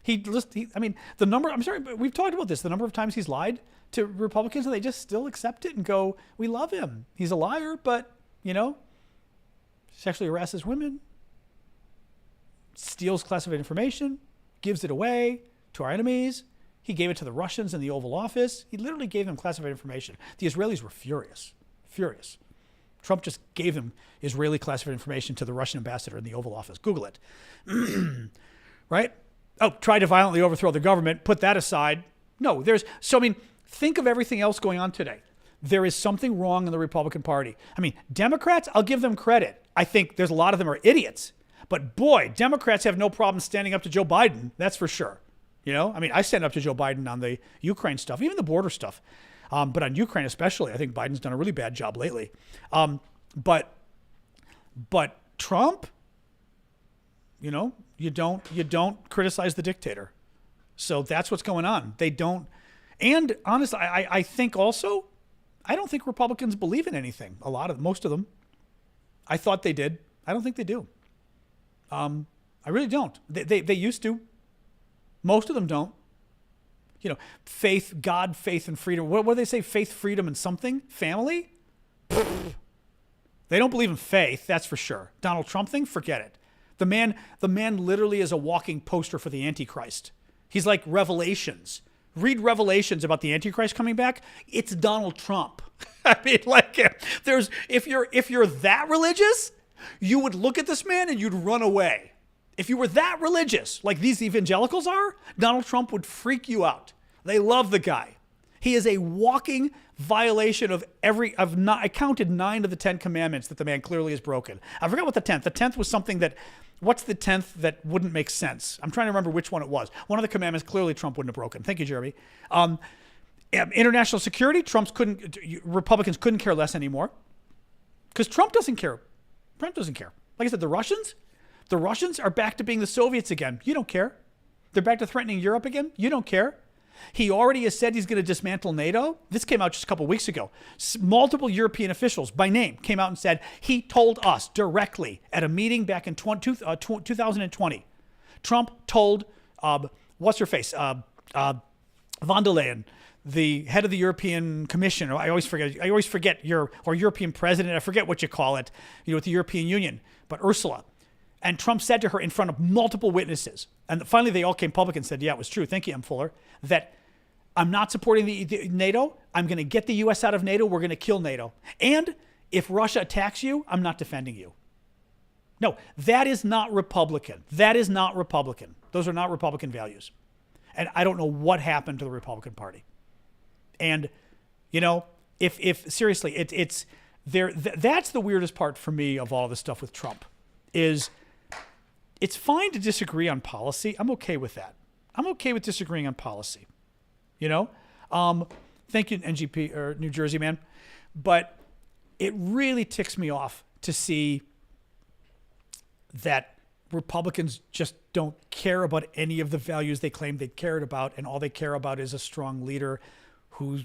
the number. I'm sorry, but we've talked about this. The number of times he's lied to Republicans, and they just still accept it and go, "We love him. He's a liar, but sexually harasses women, steals classified information, gives it away to our enemies." He gave it to the Russians in the Oval Office. He literally gave them classified information. The Israelis were furious. Trump just gave them Israeli classified information to the Russian ambassador in the Oval Office. Google it. Right? Oh, tried to violently overthrow the government. Put that aside. No, think of everything else going on today. There is something wrong in the Republican Party. I mean, Democrats, I'll give them credit. I think there's a lot of them are idiots. But boy, Democrats have no problem standing up to Joe Biden. That's for sure. I stand up to Joe Biden on the Ukraine stuff, even the border stuff. But on Ukraine especially, I think Biden's done a really bad job lately. But Trump, you don't criticize the dictator. So that's what's going on. They don't. And honestly, I think also, I don't think Republicans believe in anything. Most of them. I thought they did. I don't think they do. I really don't. They used to. Most of them don't. Faith, God, faith, and freedom. What do they say? Faith, freedom, and something? Family? They don't believe in faith, that's for sure. Donald Trump thing? Forget it. The man literally is a walking poster for the Antichrist. He's like Revelations. Read Revelations about the Antichrist coming back. It's Donald Trump. I mean, if you're that religious, you would look at this man and you'd run away. If you were that religious, like these evangelicals are, Donald Trump would freak you out. They love the guy. He is a walking violation of I counted 9 of the 10 commandments that the man clearly has broken. I forgot what the 10th. The 10th was something what's the 10th that wouldn't make sense? I'm trying to remember which one it was. One of the commandments clearly Trump wouldn't have broken. Thank you, Jeremy. International security, Republicans couldn't care less anymore because Trump doesn't care. Trump doesn't care. Like I said, the Russians are back to being the Soviets again. You don't care. They're back to threatening Europe again. You don't care. He already has said he's going to dismantle NATO. This came out just a couple of weeks ago. Multiple European officials by name came out and said he told us directly at a meeting back in 2020. Trump told, what's her face? Von der Leyen, the head of the European Commission. I always forget European president. I forget what you call it, with the European Union. But Ursula. And Trump said to her in front of multiple witnesses, and finally they all came public and said, yeah, it was true. Thank you, M. Fuller, that I'm not supporting the NATO. I'm going to get the U.S. out of NATO. We're going to kill NATO. And if Russia attacks you, I'm not defending you. No, that is not Republican. That is not Republican. Those are not Republican values. And I don't know what happened to the Republican Party. And, if seriously, it's there. That's the weirdest part for me of all this stuff with Trump is it's fine to disagree on policy. I'm okay with that. I'm okay with disagreeing on policy. Thank you, NGP or New Jersey man. But it really ticks me off to see that Republicans just don't care about any of the values they claim they cared about, and all they care about is a strong leader who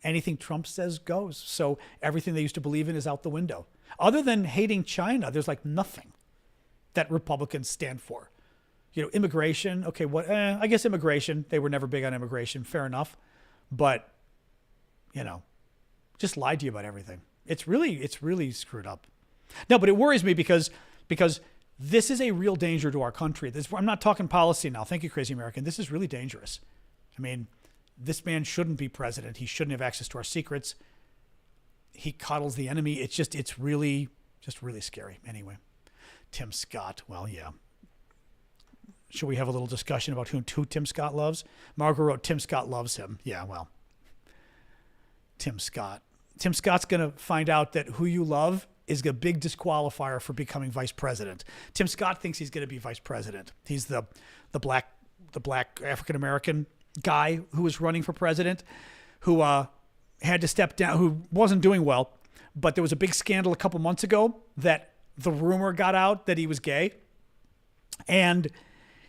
anything Trump says goes. So everything they used to believe in is out the window. Other than hating China, there's like nothing that Republicans stand for. Immigration. Okay, I guess immigration. They were never big on immigration. Fair enough. But, just lied to you about everything. It's really screwed up. No, but it worries me because this is a real danger to our country. I'm not talking policy now. Thank you, Crazy American. This is really dangerous. I mean, this man shouldn't be president. He shouldn't have access to our secrets. He coddles the enemy. It's really scary. Anyway, Tim Scott. Well, yeah. Should we have a little discussion about who Tim Scott loves? Margaret wrote, Tim Scott loves him. Yeah, well, Tim Scott. Tim Scott's going to find out that who you love is a big disqualifier for becoming vice president. Tim Scott thinks he's going to be vice president. He's the black African-American guy who was running for president, who had to step down, who wasn't doing well. But there was a big scandal a couple months ago that the rumor got out that he was gay. And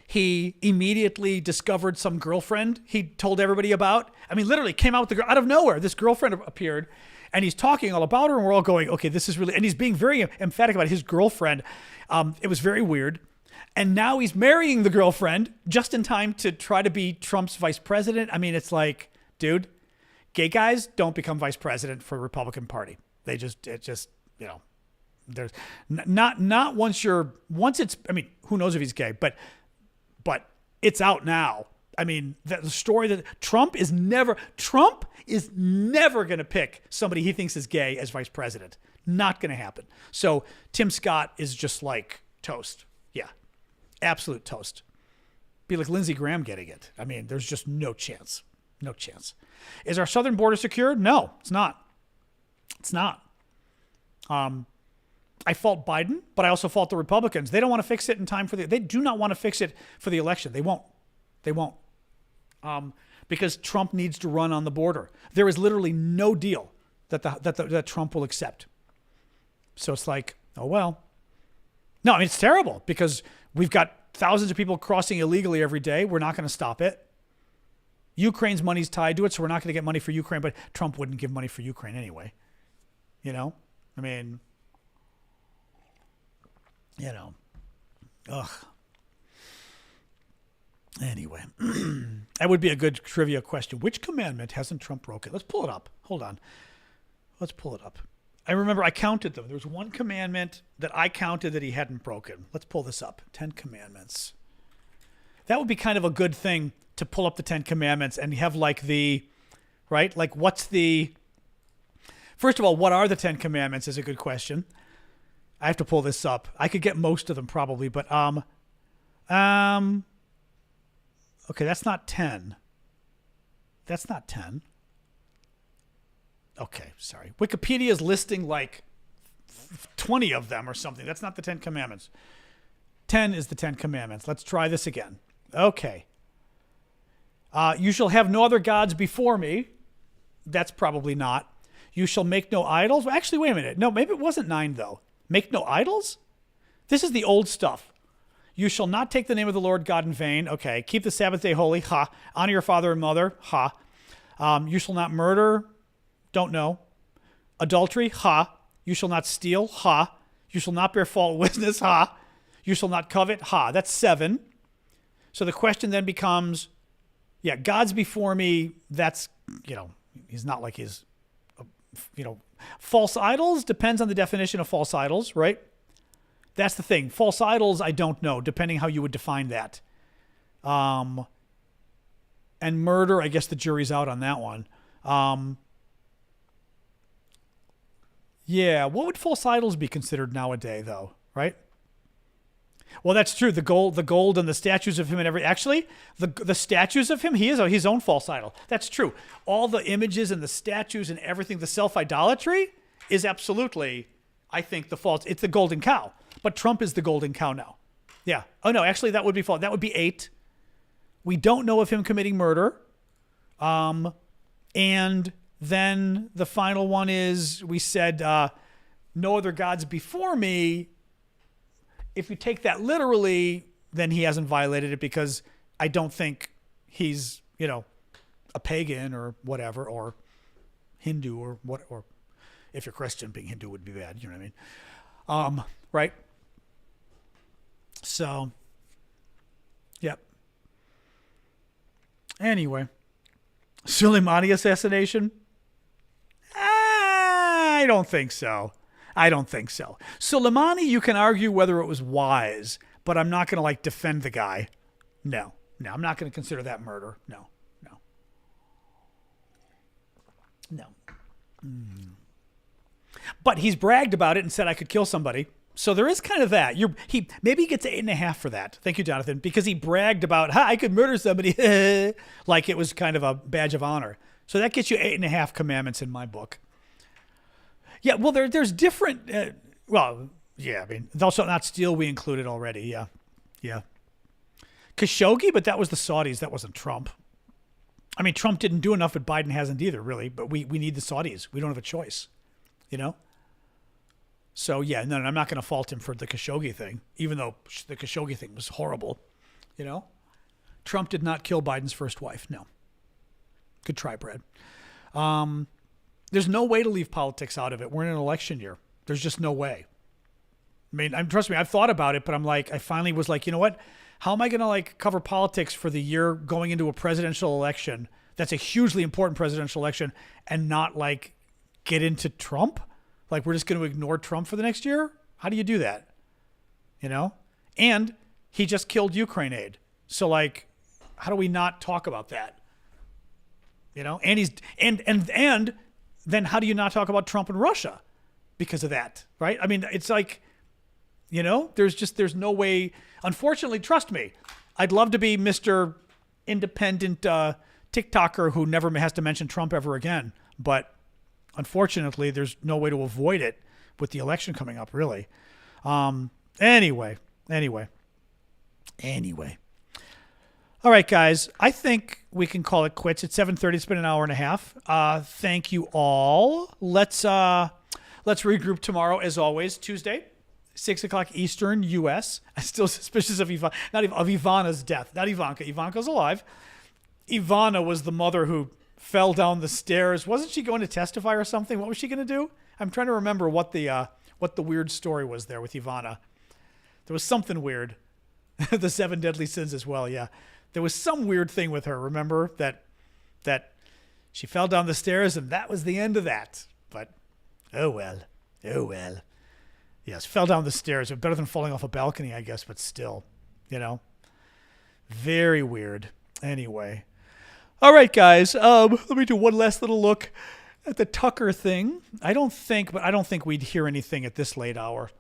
he immediately discovered some girlfriend he told everybody about. I mean, literally came out with the girl out of nowhere. This girlfriend appeared, and he's talking all about her, and we're all going, okay, this is really, and he's being very emphatic about his girlfriend. It was very weird. And now he's marrying the girlfriend just in time to try to be Trump's vice president. I mean, it's like, dude, gay guys don't become vice president for the Republican Party. There's not once it's, I mean, who knows if he's gay, but it's out now. I mean, the story that Trump is never going to pick somebody he thinks is gay as vice president. Not going to happen. So Tim Scott is just like toast. Yeah. Absolute toast. Be like Lindsey Graham getting it. I mean, there's just no chance. No chance. Is our southern border secure? No, it's not. It's not. I fault Biden, but I also fault the Republicans. They don't want to fix it in time they do not want to fix it for the election. They won't. Because Trump needs to run on the border. There is literally no deal that Trump will accept. So it's like, oh, well. No, I mean, it's terrible because we've got thousands of people crossing illegally every day. We're not going to stop it. Ukraine's money's tied to it, so we're not going to get money for Ukraine, but Trump wouldn't give money for Ukraine anyway. I mean, ugh. Anyway, that would be a good trivia question. Which commandment hasn't Trump broken? Let's pull it up. Hold on. Let's pull it up. I remember I counted them. There was one commandment that I counted that he hadn't broken. Let's pull this up. 10 Commandments. That would be kind of a good thing to pull up the 10 Commandments and have right? Like first of all, what are the 10 Commandments is a good question. I have to pull this up. I could get most of them probably, but okay, that's not 10. That's not 10. Okay, sorry. Wikipedia is listing like 20 of them or something. That's not the 10 Commandments. 10 is the 10 Commandments. Let's try this again. Okay. You shall have no other gods before me. That's probably not. You shall make no idols. Well, actually, wait a minute. No, maybe it wasn't 9 though. Make no idols? This is the old stuff. You shall not take the name of the Lord God in vain. Okay. Keep the Sabbath day holy. Ha. Honor your father and mother. Ha. You shall not murder. Don't know. Adultery. Ha. You shall not steal. Ha. You shall not bear false witness. Ha. You shall not covet. Ha. That's 7. So the question then becomes, God's before me. That's, he's not like his, false idols depends on the definition of false idols, right? That's the thing. False idols, I don't know, depending how you would define that. And murder, I guess the jury's out on that one. What would false idols be considered nowadays, though, right? Well, that's true. The gold and the statues of him and actually, the statues of him, he is his own false idol. That's true. All the images and the statues and everything, the self-idolatry is absolutely, I think, it's the golden cow. But Trump is the golden cow now. Yeah. Oh, no, actually, that would be false. That would be 8. We don't know of him committing murder. And then the final one is, we said, no other gods before me. If you take that literally, then he hasn't violated it because I don't think he's, a pagan or whatever, or Hindu or what, or if you're Christian, being Hindu would be bad. You know what I mean? Right? So, Yep. Anyway, Soleimani assassination? I don't think so. Soleimani, you can argue whether it was wise, but I'm not going to defend the guy. No, I'm not going to consider that murder. No. But he's bragged about it and said I could kill somebody. So there is kind of that. Maybe he gets 8.5 for that. Thank you, Jonathan, because he bragged about I could murder somebody like it was kind of a badge of honor. So that gets you 8.5 commandments in my book. Yeah, well, there's different. I mean, thou shalt not steal. We included already. Yeah. Khashoggi, but that was the Saudis. That wasn't Trump. I mean, Trump didn't do enough, but Biden hasn't either, really. But we need the Saudis. We don't have a choice, So, yeah, no, I'm not going to fault him for the Khashoggi thing, even though the Khashoggi thing was horrible, Trump did not kill Biden's first wife, no. Good try, Brad. There's no way to leave politics out of it. We're in an election year. There's just no way. I mean, trust me, I've thought about it, but I finally was like, you know what? How am I going to cover politics for the year going into a presidential election? That's a hugely important presidential election, and not get into Trump? We're just going to ignore Trump for the next year? How do you do that? And he just killed Ukraine aid. So how do we not talk about that? And he's and then how do you not talk about Trump and Russia because of that? Right? I mean, it's there's no way. Unfortunately, trust me, I'd love to be Mr. Independent TikToker who never has to mention Trump ever again. But unfortunately, there's no way to avoid it with the election coming up, really. Anyway. All right, guys, I think we can call it quits. It's 7:30. It's been an hour and a half. Thank you all. Let's regroup tomorrow, as always, Tuesday, 6 o'clock Eastern, U.S. I'm still suspicious of Ivana's death. Not Ivanka. Ivanka's alive. Ivana was the mother who fell down the stairs. Wasn't she going to testify or something? What was she going to do? I'm trying to remember what the weird story was there with Ivana. There was something weird. The 7 deadly sins as well, yeah. There was some weird thing with her, remember? That she fell down the stairs and that was the end of that. But, oh well. Yes, fell down the stairs. Better than falling off a balcony, I guess, but still, Very weird. Anyway. All right, guys. Let me do one last little look at the Tucker thing. I don't think we'd hear anything at this late hour.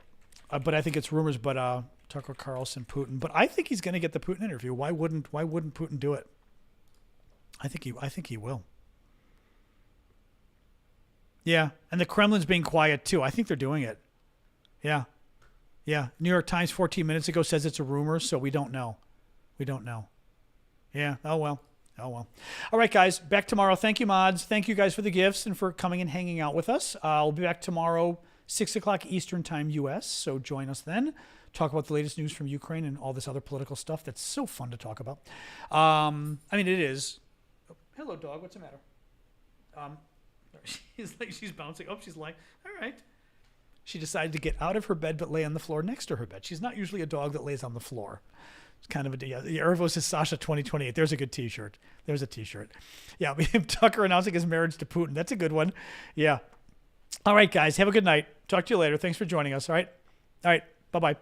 But I think it's rumors, but Tucker Carlson, Putin. But I think he's going to get the Putin interview. Why wouldn't Putin do it? I think he will. Yeah, and the Kremlin's being quiet too. I think they're doing it. Yeah. New York Times 14 minutes ago says it's a rumor, so we don't know. Yeah. Oh well. All right, guys. Back tomorrow. Thank you, mods. Thank you guys for the gifts and for coming and hanging out with us. I'll be back tomorrow, 6 o'clock Eastern Time, U.S., so join us then. Talk about the latest news from Ukraine and all this other political stuff that's so fun to talk about. It is. Oh, hello, dog. What's the matter? She's bouncing. Oh, she's lying. All right. She decided to get out of her bed but lay on the floor next to her bed. She's not usually a dog that lays on the floor. It's kind of the Aravosis Sasha 2028. There's a good T-shirt. There's a T-shirt. Yeah, we have Tucker announcing his marriage to Putin. That's a good one. Yeah. All right, guys. Have a good night. Talk to you later. Thanks for joining us. All right. Bye-bye.